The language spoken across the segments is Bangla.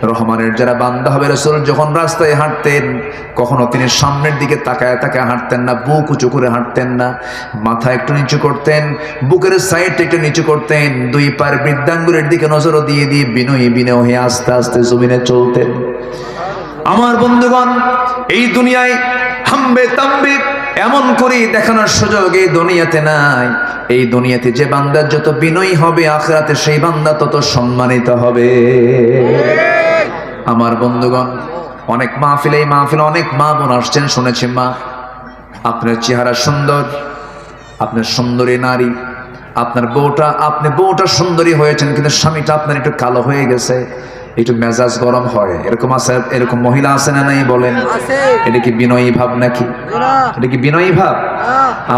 রহমানের যারা বান্দা হবে, রাসূল যখন রাস্তায় হাঁটতেন কখনো তিনি সামনের দিকে তাকায় তাকায় হাঁটতেন না, বুক উঁচু করে হাঁটতেন না, মাথা একটু নিচু করতেন, বুকের সাইডটা একটু নিচু করতেন, দুই পায়ের বৃদ্ধাঙ্গুলের দিকে নজরও দিয়ে দিয়ে বিনয়ী বিনয় হয়ে আস্তে আস্তে জমিনে চলতেন। আমার বন্ধুগণ, এই দুনিয়ায় হাম্বে তাম্বে এমন করে দেখানোর সুযোগ এই দুনিয়াতে নাই। এই দুনিয়াতে যে বান্দা যত বিনয়ী হবে, আখিরাতে সেই বান্দা তত সম্মানিত হবে। আমার বন্ধুগণ, অনেক মাহফিলে অনেক মা বোন আসছেন, শুনেছি মা আপনার চেহারা সুন্দর, আপনার সুন্দরী নারী, আপনার আপনি বউটা সুন্দরী হয়েছেন, কিন্তু স্বামীটা আপনার একটু কালো হয়ে গেছে, একটু মেজাজ গরম হয়, এরকম আছে, এরকম মহিলা আছে না নাই বলেন? এটা কি বিনয়ী ভাব নাকি? এটা কি বিনয়ী ভাব?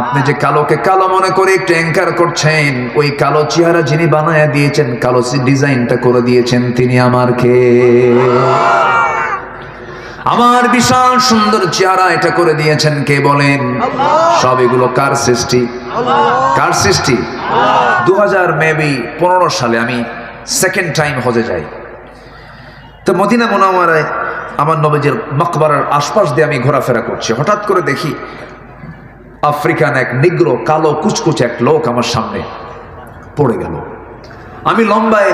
আপনি যে কালোকে কালো মনে করে একটু অ্যাঙ্কার করছেন, ওই কালো চেহারা যিনি বানায়া দিয়েছেন, কালো ডিজাইনটা করে দিয়েছেন, তিনি আমার কে? আমার বিশাল সুন্দর চেহারা এটা করে দিয়েছেন কে বলেন? সব এগুলো কার সৃষ্টি? কার সৃষ্টি? 2015 সালে আমি সেকেন্ড টাইম হজে যাই। তো মদিনা মুনাওয়ারায় আমার নবীজির মাকবারার আশপাশ দিয়ে আমি ঘোরাফেরা করছি, হঠাৎ করে দেখি আফ্রিকান এক নিগ্রো কালো কুচকুচে এক লোক আমার সামনে পড়ে গেল। আমি লম্বায়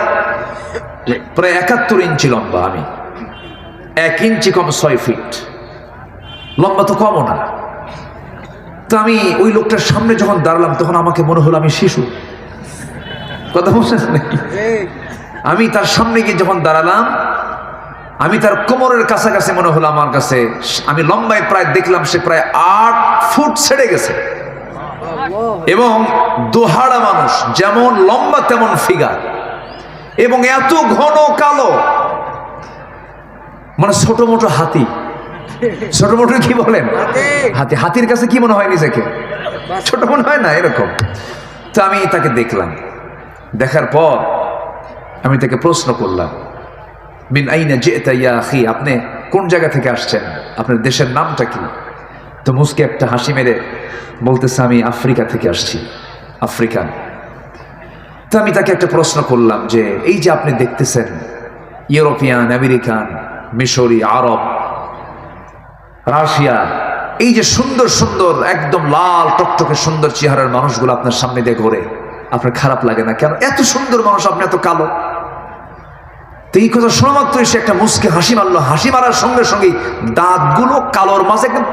প্রায় 71 ইঞ্চি লম্বা, আমি 1 ইঞ্চি কম 6 ফিট লম্বা, তো কমও না। তো আমি ওই লোকটার সামনে যখন দাঁড়ালাম তখন আমাকে মনে হলো আমি শিশু। কথা বলছেন নাকি? আমি তার সামনে গিয়ে যখন দাঁড়ালাম, আমি তার কোমরের কাছাকাছি মনে হলো আমার কাছে, আমি লম্বায় প্রায় দেখলাম সে প্রায় 8 ফুট ছেড়ে গেছে, এবং দোহাড়া মানুষ, যেমন লম্বা তেমন ফিগার, এবং এত ঘন কালো, মানে ছোট মোটো হাতি। ছোট মোটো কি বলেন? হাতি। হাতির কাছে কি মনে হয় নিজেকে? ছোট মনে হয় না এরকম। তো আমি তাকে দেখলাম, দেখার পর আমি তাকে প্রশ্ন করলাম, মিন আইনা জিতা ইয়া আখি, আপনি কোন জায়গা থেকে আসছেন, আপনার দেশের নামটা কি? তো মুস্কে একটা হাসি মেরে বলতেছে, আমি আফ্রিকা থেকে আসছি, আফ্রিকান। তো আমি তাকে একটা প্রশ্ন করলাম যে এই যে আপনি দেখতেছেন ইউরোপিয়ান, আমেরিকান, মিশরি, আরব, রাশিয়া, এই যে সুন্দর সুন্দর একদম লাল টকটকে সুন্দর চেহারার মানুষগুলো আপনার সামনে দিয়ে ঘোরে, আপনার খারাপ লাগে না কেন? এত সুন্দর মানুষ, আপনি এত কালো। তো এই কথা শোনা মাত্র সে একটা মুস্কে হাসি মারলো, হাসি মারার সঙ্গে সঙ্গে দাঁতগুলো কালোর মাঝে একদম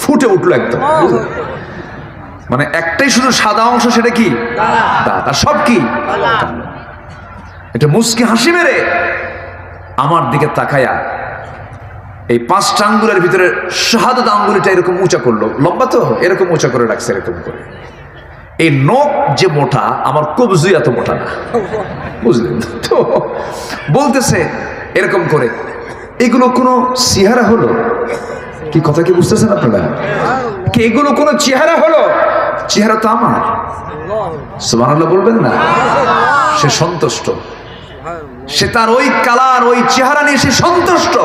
ফুটে উঠলো একদম, মানে একটাই শুধু সাদা অংশ, সেটা কি? দাঁত, আর সব কি? এটা মুস্কে হাসি মেরে আমার দিকে তাকায়া এই 5টা আঙ্গুলের ভিতরে শাহাদাত আঙ্গুলিটা এরকম উঁচা করলো, লম্বা তো এরকম উঁচা করে রাখছে, এরকম করে। এই নখ যে মোটা, আমার কবজি এত মোটা না, বুঝলেন তো? বলতেছে এরকম করে, এগুলো কোনো চেহারা হলো? কি কথা কি বুঝতেছেন আপনারা? কি এগুলো কোনো চেহারা হলো? চেহারা তো আমার। সুবহানাল্লাহ বলবেন না? সে সন্তুষ্ট, সে তার ওই কালার, ওই চেহারা নিয়ে সে সন্তুষ্ট।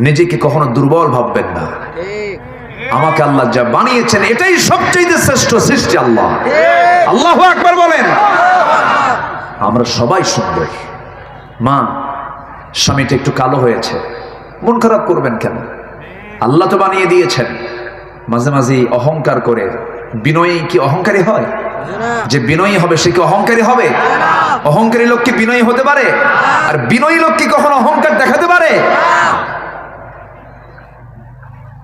নিজেকে কখনো দুর্বল ভাববেন না। আমাকে আল্লাহ যা বানিয়েছেন এটাই সবচেয়ে শ্রেষ্ঠ সৃষ্টি। আল্লাহ, আল্লাহু আকবার বলেন। আমরা সবাই সুন্দর। মা, স্বামীটা একটু কালো হয়েছে, মন খারাপ করবেন কেন? আল্লাহ তো বানিয়ে দিয়েছেন। মাঝে মাঝে অহংকার করে, বিনয়ী কি অহংকারী হয়? যে বিনয়ী হবে সে কি অহংকারী হবে? অহংকারী লোক কি বিনয়ী হতে পারে? আর বিনয়ী লোক কি কখনো অহংকার দেখাতে পারে?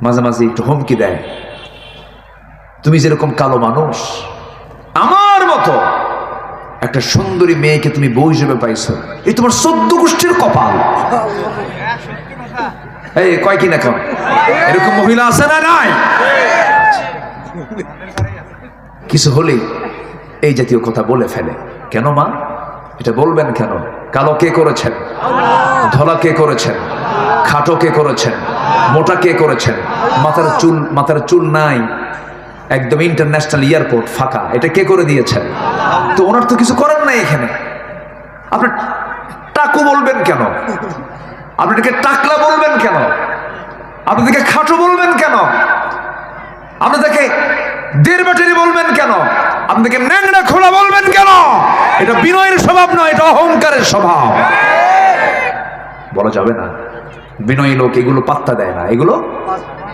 মাঝে মাঝে একটু হুমকি দেয়, তুমি যেরকম কালো মানুষ, আমার মতো একটা সুন্দরী মেয়েকে তুমি বউ হিসেবে পাইছো, এই তোমার 14 গোষ্ঠীর কপাল। এই কয় কি না কেন? এরকম মহিলা আছে না নাই? কিছু হলেই এই জাতীয় কথা বলে ফেলে। কেন মা এটা বলবেন কেন? কালো কে করেছেন? ধলা কে করেছেন? খাটো কে করেছেন? মোটা কে করেছেন? মাথার চুল নাই, একদম ইন্টারন্যাশনাল এয়ারপোর্ট ফাঁকা, এটা কে করে দিয়েছেন? তো ওনার তো কিছু করেন নাই এখানে। আপনি টাকু বলবেন কেন? আপনাদেরকে টাকলা বলবেন কেন? আপনাদেরকে খাটো বলবেন কেন? আপনাদেরকে দেড় ব্যাটারি বলবেন কেন? আপনাদেরকে ন্যাংরা খোলা বলবেন কেন? এটা বিনয়ের স্বভাব নয়, এটা অহংকারের স্বভাব। বলা যাবে না। বিনয়ী লোক এগুলো পাত্তা দেয় না, এগুলো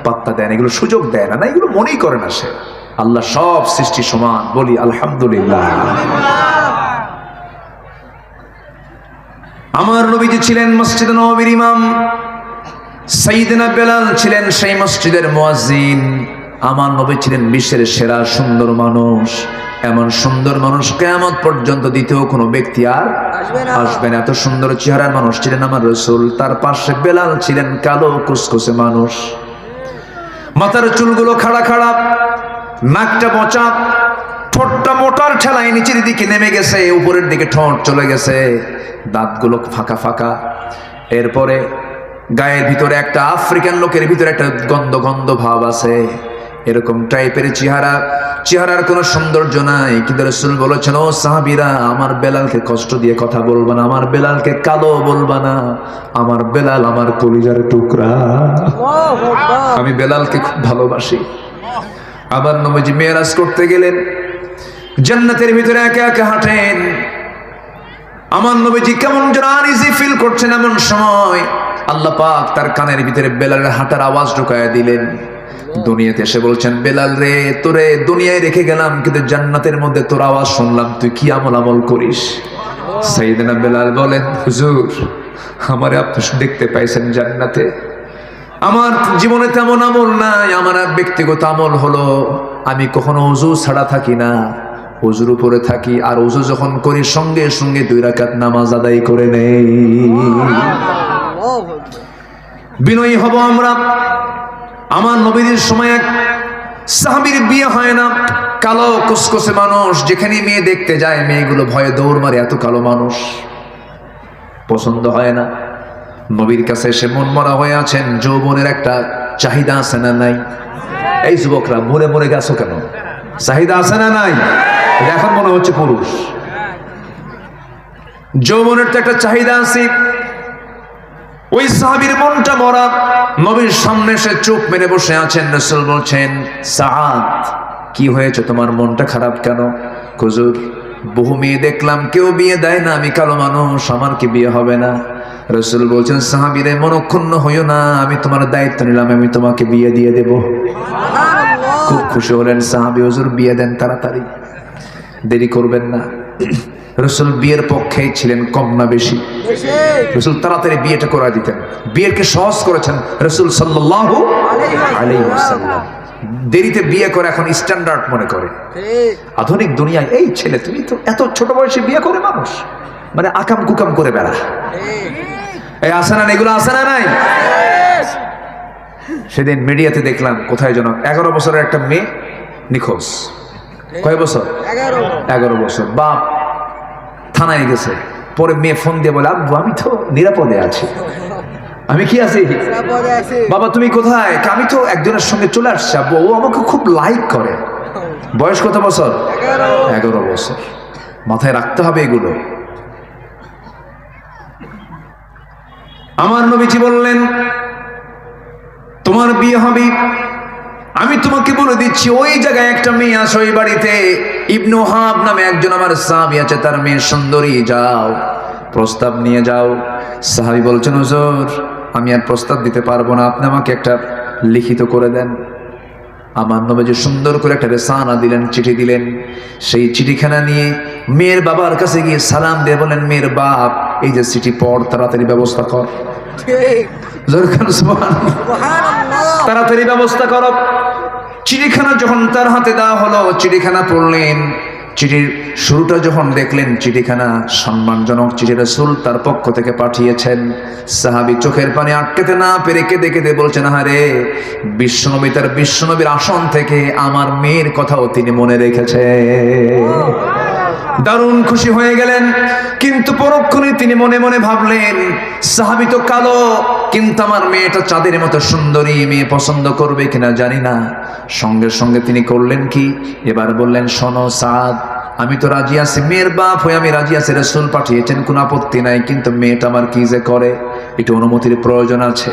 পাত্তা দেয় না, এগুলো সুযোগ দেয় না, এগুলো মনেই করে না সে। আল্লাহ সব সৃষ্টি সমান, বলি আলহামদুলিল্লাহ। আমার নবীজি ছিলেন মসজিদে নববীর ইমাম, সাইয়েদনা বেলাল ছিলেন সেই মসজিদের মুয়াজ্জিন। আমার নবী ছিলেন বিশ্বের সেরা সুন্দর মানুষ। এমন সুন্দর মানুষ কিয়ামত পর্যন্ত দ্বিতীয় কোনো ব্যক্তি আর আসবে না। এত সুন্দর চেহারার মানুষ ছিলেন আমার রাসূল। তার পাশে বেলাল ছিলেন কালো কুসকুসে মানুষ, মাথার চুলগুলো খাড়া খাড়া, নাকটা মোচা, ঠোঁটটা মোটার ঠেলায় নিচের দিকে নেমে গেছে, উপরের দিকে ঠোঁট চলে গেছে, দাঁতগুলো ফাঁকা ফাঁকা। এরপরে গায়ের ভিতরে একটা আফ্রিকান লোকের ভিতরে একটা গন্ধ গন্ধ ভাব আছে, এরকম টাইপের চেহারার কোনো সৌন্দর্য নাই। কিন্তু রাসূল বলেছেন, ও সাহাবীরা, আমার বেলালকে কষ্ট দিয়ে কথা বলবা না, আমার বেলালকে কালো বলবা না, আমার বেলাল আমার কলিজার টুকরা, আমি বেলালকে খুব ভালোবাসি। আবার নবীজি মেরাজ করতে গেলেন, জান্নাতের ভিতরে একা একা হাঁটেন। আমার নবীজি কেমন যেন আনইজি ফিল করছেন। এমন সময় আল্লাহ পাক তার কানের ভিতরে বেলালের হাঁটার আওয়াজ ঢুকায়া দিলেন। দুনিয়াতে এসে বলছেন, বেলাল রে, তোরে দুনিয়ায় রেখে গেলাম, কিন্তু জান্নাতের মধ্যে তোর আওয়াজ শুনলাম, তুই কি আমল করিস। সাইয়েদনা বেলাল বলেন, হুজুর, আমারে আপনি দেখতে পাইছেন জান্নাতে, আমার জীবনে তেমন আমল নাই। আমার ব্যক্তিগত আমল হলো আমি কখনো ওযু ছাড়া থাকি না, ওযুর উপরে থাকি, আর ওযু যখন করি সঙ্গে সঙ্গে 2 রাকাত নামাজ আদায় করে নেই। বিনয়ী হব আমরা। আমার নবীর সময় এক সাহাবীর বিয়ে হয় না, কালো কুসকুসে মানুষ, যেখানে মেয়ে দেখতে যায় মেয়েগুলো ভয়ে দৌড় মারে, এত কালো মানুষ, পছন্দ হয় না। নবীর কাছে এসে মন মরা হয়ে আছেন, যৌবনের একটা চাহিদা আছে না নাই? এই যুবকরা মরে মরে গেছো কেন? চাহিদা আছে না নাই? এখন মনে হচ্ছে পুরুষ। যৌবনের তো একটা চাহিদা আছে। ওই সাহাবীর মনটা মরা, নবীর সামনে এসে চুপ মেরে বসে আছেন। রাসূল বলছেন, সাআদ, কি হয়েছে, তোমার মনটা খারাপ কেন? হুজুর, বহু মেয়ে দেখলাম, কেউ বিয়ে দেয় না, আমি কালো মানুষ, আমার কি বিয়ে হবে না? রাসূল বলছেন, সাহাবীরে মনক্ষুণ্ণ হইও না, আমি তোমার দায়িত্ব নিলাম, আমি তোমাকে বিয়ে দিয়ে দেব। খুব খুশি হলেন সাহাবী, হুজুর বিয়ে দেন তাড়াতাড়ি, দেরি করবেন না। রাসূল বিয়ের পক্ষেই ছিলেন, কম না বেশি? রাসূল তাড়াতাড়ি বিয়েটা করা দিতেন, বিয়েকে সহজ করেছেন রাসূল সাল্লাল্লাহু আলাইহি ওয়াসাল্লাম। দেরিতে বিয়ে করে এখন স্ট্যান্ডার্ড মনে করে আধুনিক দুনিয়ায়। এই ছেলে, তুমি তো এত ছোট বয়সে বিয়ে করে মানুষ, মানে আকাম কুকাম করে বেড়া। এই আসে না, এগুলো আসে না নাই? সেদিন মিডিয়াতে দেখলাম, কোথায় যেন 11 বছরের একটা মেয়ে নিখোঁজ। কয় বছর? 11 বছর। বাপ থানায় গেছে, পরে মেয়ে ফোন দিয়ে বলে, আব্বু আমি তো নিরাপদে আছি। আমি কি আছি? বাবা তুমি কোথায়? আমি তো একজনের সঙ্গে চলে আসছি আব্বু, ও আমাকে খুব লাইক করে। বয়স কত বছর? 11 বছর। মাথায় রাখতে হবে এগুলো। আমার নবীজি বললেন, তোমার বিয়ে হবে, আমি তোমাকে বলে দিচ্ছি, ওই জায়গায় একটা মেয়ে আছে, ওই বাড়িতে ইবনু ওহাব নামে একজন আমার সাহাবী আছে, তার মেয়ে সুন্দরী, যাও প্রস্তাব নিয়ে যাও। সাহাবী বলছেন, হুজুর আমি আর প্রস্তাব দিতে পারবো না, আপনি আমাকে একটা লিখিত করে দেন। আমার নবীজি সুন্দর করে একটা রেসানা দিলেন, চিঠি দিলেন। সেই চিঠিখানা নিয়ে মেয়ের বাবার কাছে গিয়ে সালাম দিয়ে বলেন, মেয়ের বাপ, এই যে চিঠি পড়, তাড়াতাড়ি ব্যবস্থা কর। তাড়াতাড়ি ব্যবস্থা করো। চিঠিখানা যখন তার হাতে দেওয়া হলো, চিঠিখানা পড়লেন। চিঠির শুরুটা যখন দেখলেন, চিঠিখানা সম্মানজনক চিঠি, রাসূল তার পক্ষ থেকে পাঠিয়েছেন। সাহাবী চোখের পানি আটকাতে না পেরে কেঁদে কেঁদে বলছেন, আরে বিশ্বনবী তার বিশ্বনবীর আসন থেকে আমার মেয়ের কথাও তিনি মনে রেখেছে। দারুণ খুশি হয়ে গেলেন। কিন্তু পরক্ষণে তিনি মনে মনে ভাবলেন, সাহাবী তো কালো, কিন্তু আমার মেয়েটা চাঁদের মতো সুন্দরী, মেয়ে পছন্দ করবে কিনা জানি না। সঙ্গে সঙ্গে তিনি করলেন কি, এবার বললেন, শোনো সাদ, আমি তো রাজি আছি, মেয়ের বাপ হয়ে আমি রাজি আছি, রাসূল পাঠিয়েছেন, কোনো আপত্তি নাই, কিন্তু মেয়েটা আমার কি যে করে। একটু অনুমতির প্রয়োজন আছে।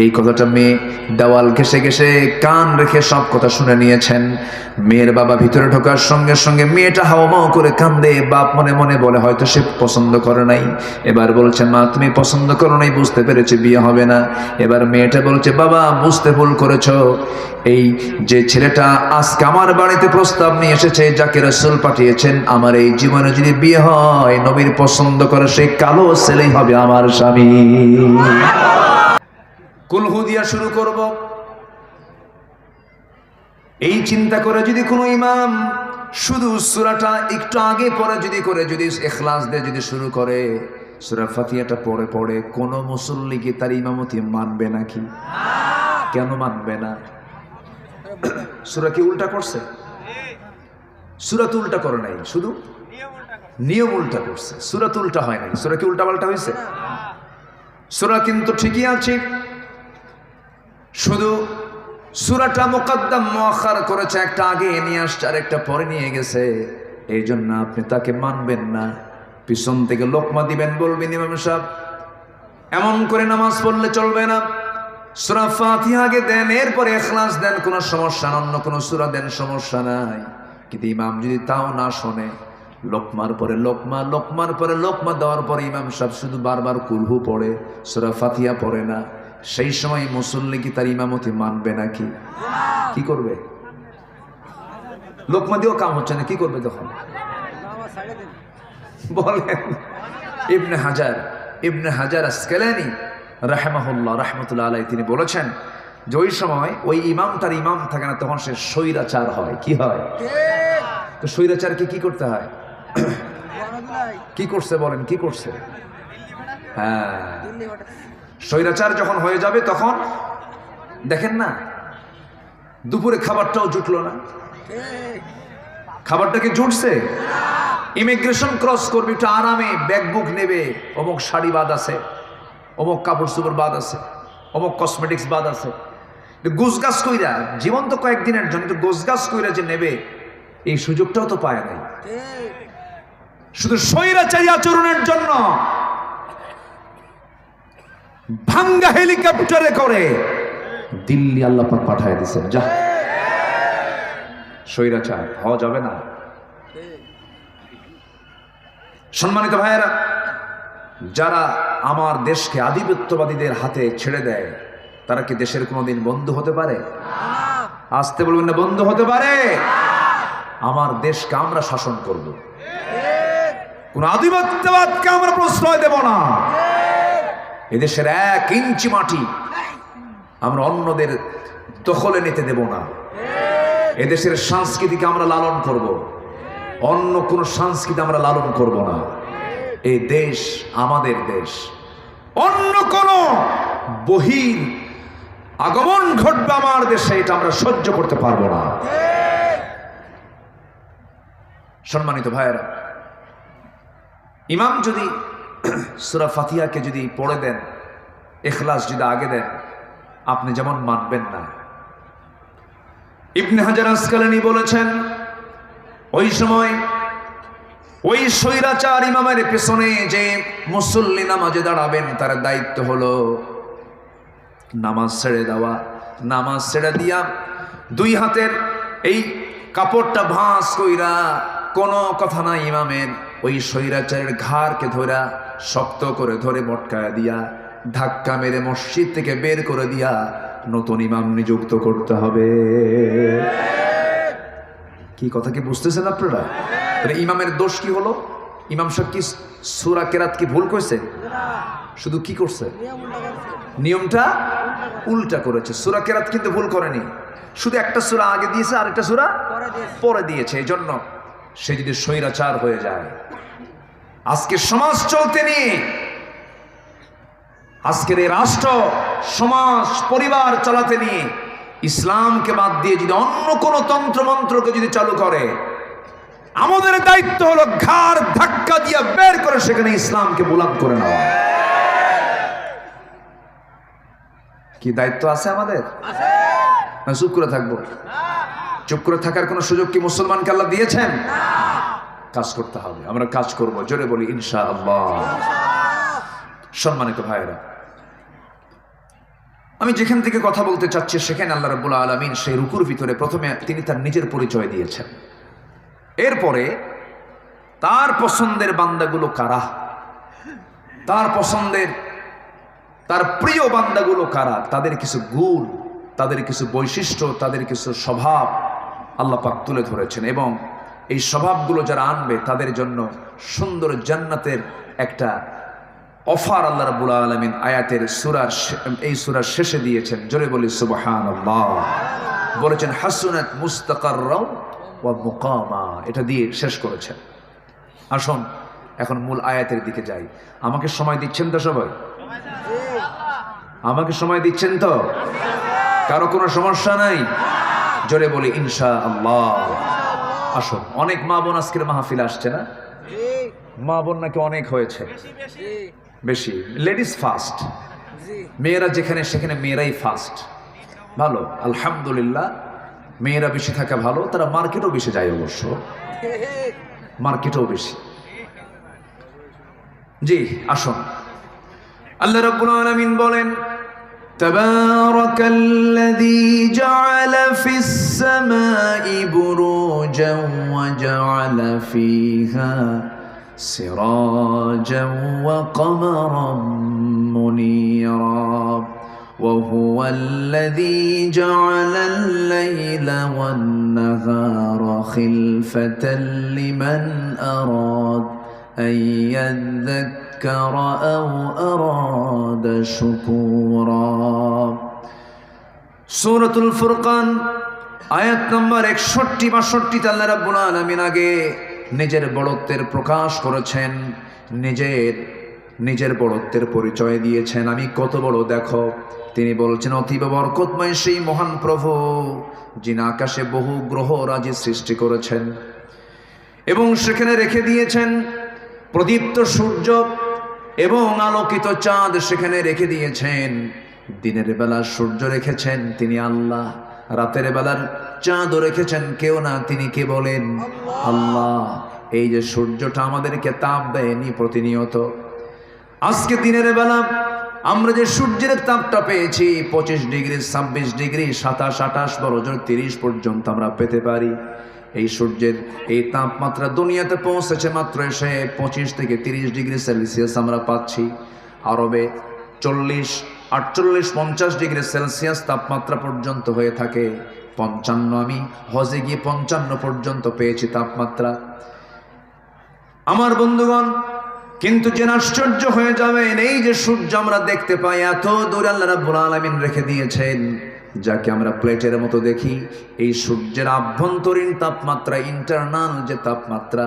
এই কথাটা মেয়ে দেওয়াল ঘেঁষে ঘেঁষে কান রেখে সব কথা শুনে নিয়েছেন। মেয়ের বাবা ভিতরে ঢোকার সঙ্গে সঙ্গে মেয়েটা হাওমাও করে কান্দে। বাপ মনে মনে বলে হয়তো সে পছন্দ করে নাই। এবার বলছে মা তুমি পছন্দ করো নাই, বুঝতে পেরেছি বিয়ে হবে না। এবার মেয়েটা বলছে বাবা বুঝতে ভুল করেছ, এই যে ছেলেটা আজকে আমার বাড়িতে প্রস্তাব নিয়ে এসেছে, যাকে রাসূল পাঠিয়েছেন, আমার এই জীবনে যদি বিয়ে হয় নবীর পছন্দ করে সেই কালো ছেলেই হবে আমার স্বামী। কুলহু দিয়া শুরু করব, এই চিন্তা করে যদি কোনো ইমাম শুধু সূরাটা একটু আগে পরে যদি ইখলাস দিয়ে যদি শুরু করে, সূরা ফাতিহাটা পড়ে পড়ে, কোন মুসল্লি কি তার ইমামতি মানবে নাকি? কেন মানবে না? সূরা কি উল্টা করছে? সূরা তো উল্টা করে নাই, শুধু নিয়ম উল্টা করছে। সূরা তো উল্টা হয় নাই। সূরা কি উল্টা পাল্টা হয়েছে? সূরা কিন্তু ঠিকই আছে, শুধু সূরাটা মুকদ্দম মুআখার করেছে, একটা আগে নিয়ে আসছে আর একটা পরে নিয়ে গেছে। এই জন্য আপনি তাকে মানবেন না, পিছন থেকে লোকমা দিবেন, বলবেন ইমাম সাহেব এমন করে নামাজ পড়লে চলবে না, সূরা ফাতিহা আগে দেন এরপরে ইখলাস দেন, কোনো সমস্যা না, অন্য কোনো সূরা দেন সমস্যা নাই। কিন্তু ইমাম যদি তাও না শোনে, লোকমার পরে লোকমা, লোকমার পরে লোকমা দেওয়ার পরে ইমাম সাহেব শুধু বারবার কুলহু পড়ে, সূরা ফাতিহা পড়ে না, সেই সময় মুসল্লি কি তার ইমামতি মানবে নাকি? কি করবে? লোকমা দিয়েও কাম হচ্ছে না, কি করবে তখন? বলেন। ইবনে হাজার আসকালানী রাহিমাহুল্লাহ রাহমাতুল্লাহ আলাইহি তিনি বলেছেন যে ওই সময় ওই ইমাম তার ইমাম থাকে না, তখন সে স্বৈরাচার হয়। কি হয়? তো স্বৈরাচারকে কি করতে হয়? কি করছে বলেন, কি করছে? হ্যাঁ, স্বৈরাচার যখন হয়ে যাবে তখন দেখেন না, দুপুরে খাবারটাও জুটলো না। খাবারটা কি জুটছে? ইমিগ্রেশন ক্রস করবে, একটু আরামে ব্যাগ বুক নেবে, অমুক শাড়ি বাদ আছে, অমুক কাপড় চোপড় বাদ আছে, অমুক কসমেটিক্স বাদ আছে, গোছগাছ কইরা জীবন তো কয়েকদিনের জন্য, একটু গোছগাছ কইরা যে নেবে, এই সুযোগটাও তো পায় নাই। শুধু স্বৈরাচারী আচরণের জন্য ভাঙ্গা হেলিকপ্টারে করে দিল্লি আল্লাহ পাক পাঠায় দিয়েছেন। যা স্বৈরাচার হওয়া যাবে না। সম্মানিত ভাইয়েরা, যারা আমার দেশকে আধিপত্যবাদীদের হাতে ছেড়ে দেয়, তারা কি দেশের কোনোদিন বন্ধু হতে পারে? আসতে বলবেন না, বন্ধু হতে পারে? আমার দেশকে আমরা শাসন করব, কোন আধিপত্যবাদকে আমরা প্রশ্রয় দেব না। এদেশের 1 ইঞ্চি মাটি আমরা অন্যদের দখলে নিতে দেব না। এদেশের সংস্কৃতিকে আমরা লালন করব, অন্য কোন সংস্কৃতি আমরা লালন করব না। এই দেশ আমাদের দেশ, অন্য কোন বহির আগমন ঘটবে আমার দেশে, এটা আমরা সহ্য করতে পারবো না। সম্মানিত ভাইয়েরা, ইমাম যদি সূরা ফাতিহাকে যদি পড়ে দেন, ইখলাস যদি আগে দেন, আপনি যেমন মানবেন না। ইবনে হাজার আসকালানী বলেছেন ওই সময় ওই স্বৈরাচার ইমামের পেছনে যে মুসল্লি নামাজে দাঁড়াবেন, তার দায়িত্ব হলো নামাজ ছেড়ে দেওয়া। নামাজ ছেড়ে দিয়া 2 হাতের এই কাপড়টা ভাঁজ কইরা, কোনো কথা নাই ইমামের, ওই স্বৈরাচারের ঘাড়কে ধরা শক্ত করে ধরে মটকায়া দিয়া, ধাক্কা মেরে মসজিদ থেকে বের করে দিয়া নতুন ইমাম নিযুক্ত করতে হবে। কি কথা কি বুঝতেছেন আপনারা? ইমামের দোষ কি হলো? ইমাম সাহেব কি সূরা কেরাত কি ভুল করেছে? শুধু কি করছে? নিয়মটা উল্টা করেছে। সূরা কেরাত কিন্তু ভুল করেনি, শুধু একটা সূরা আগে দিয়েছে আর একটা সূরা পরে দিয়েছে। এই জন্য সে যদি স্বৈরাচার হয়ে যায়, আজকে সমাজ চলতে নিয়ে, আজকের এই রাষ্ট্র সমাজ পরিবার চালাতে নিয়ে ইসলামকে বাদ দিয়ে যদি অন্য কোনো তন্ত্র মন্ত্রকে যদি চালু করে, আমাদের দায়িত্ব হলো ঘাড় ধাক্কা দিয়ে বের করে সেখানে ইসলামকে বুলাদ করে নেওয়া। কি দায়িত্ব আছে আমাদের? না চুপ করে থাকবো? চুপ করে থাকার কোন সুযোগ কি মুসলমানকে আল্লাহ দিয়েছেন? কাজ করতে হবে, আমরা কাজ করব, জোরে বলি ইনশাআল্লাহ। সম্মানিত ভাইয়েরা, আমি যেখান থেকে কথা বলতে চাচ্ছি সেখানে আল্লাহ রাব্বুল আলামিন সেই রুকুর ভিতরে প্রথমে তিনি তার নিজের পরিচয় দিয়েছেন, এরপরে তার পছন্দের বান্দাগুলো কারা, তার পছন্দের তার প্রিয় বান্দাগুলো কারা, তাদের কিছু গুণ, তাদের কিছু বৈশিষ্ট্য, তাদের কিছু স্বভাব আল্লাহ পাক তুলে ধরেছেন এবং এই স্বভাবগুলো যারা আনবে তাদের জন্য সুন্দর জান্নাতের একটা অফার আল্লাহ রাব্বুল আলামিন আয়াতের এই সূরার শেষে দিয়েছেন। জোরে বলি সুবহানাল্লাহ। বলেছেন হাসুনাত মুস্তাকাররা ওয়া মুকামা, এটা দিয়ে শেষ করেছেন। আসুন এখন মূল আয়াতের দিকে যাই। আমাকে সময় দিচ্ছেন তো সবাই? আমাকে সময় দিচ্ছেন তো? কারো কোনো সমস্যা নাই? জোরে বলি ইনশাআল্লাহ। আসুন, অনেক মা বোন আজকের মাহফিল আসছে না? মা বোন নাকি অনেক হয়েছে? বেশি। লেডিস ফার্স্ট, মেয়েরা যেখানে সেখানে মেয়েরাই ফার্স্ট। ভালো, আলহামদুলিল্লাহ। মেয়েরা বেশি থাকা ভালো, তারা মার্কেটও বেশি যায়, অবশ্য মার্কেটও বেশি। জি আসুন, আল্লাহ রাব্বুল আলামিন বলেন তাবারাকাল্লাযী জাআলা ফিস সামাই বুরুজান ওয়া জাআলা ফিহা সিরাজান ওয়া কমারান মুনীরা ওয়া হুয়াল্লাযী জাআলাল লাইলা ওয়ান নাহারা খিলফাতান লিমান আরাদ আন ইয়াযযাক্কারা আও আরাদা শুকুরা। সূরাতুল ফুরকান আয়াত নম্বর 61-62 আল্লাহ রাব্বুল আলামিন আগে নিজের বড়ত্বের প্রকাশ করেছেন, নিজের বড়ত্বের পরিচয় দিয়েছেন। আমি কত বড় দেখো। তিনি বলছেন অতীব বরকতময় সেই মহান প্রভু, যিনি আকাশে বহু গ্রহ রাজি সৃষ্টি করেছেন এবং সেখানে রেখে দিয়েছেন প্রদীপ্ত সূর্য এবং আলোকিত চাঁদ, সেখানে রেখে দিয়েছেন। দিনের বেলা সূর্য রেখেছেন তিনি আল্লাহ, রাতের বেলার চাঁদও রেখেছেন কেউ না, তিনি কে বলেন? আল্লাহ। এই যে সূর্যটা আমাদেরকে তাপ দেয়নি প্রতিনিয়ত, আজকে দিনের বেলা আমরা যে সূর্যের তাপটা পেয়েছি 25 ডিগ্রি, 26 ডিগ্রি, 27, 28, বড় জোর 30 পর্যন্ত আমরা পেতে পারি। এই সূর্যের এই তাপমাত্রা দুনিয়াতে পৌঁছেছে মাত্র এসে 25 থেকে 30 ডিগ্রি সেলসিয়াস আমরা পাচ্ছি। আরবে 40, 48, 50 ডিগ্রি সেলসিয়াস তাপমাত্রা পর্যন্ত হয়ে থাকে। 55, আমি হজে গিয়ে 55 পর্যন্ত পেয়েছি তাপমাত্রা। আমার বন্ধুগণ, কিন্তু যে আশ্চর্য হয়ে যাবেন, এই যে সূর্য আমরা দেখতে পাই এত দূরে আল্লাহ রাব্বুল আলামিন রেখে দিয়েছেন, যাকে আমরা প্লেটের মতো দেখি, এই সূর্যের আভ্যন্তরীণ তাপমাত্রা, ইন্টারনাল যে তাপমাত্রা,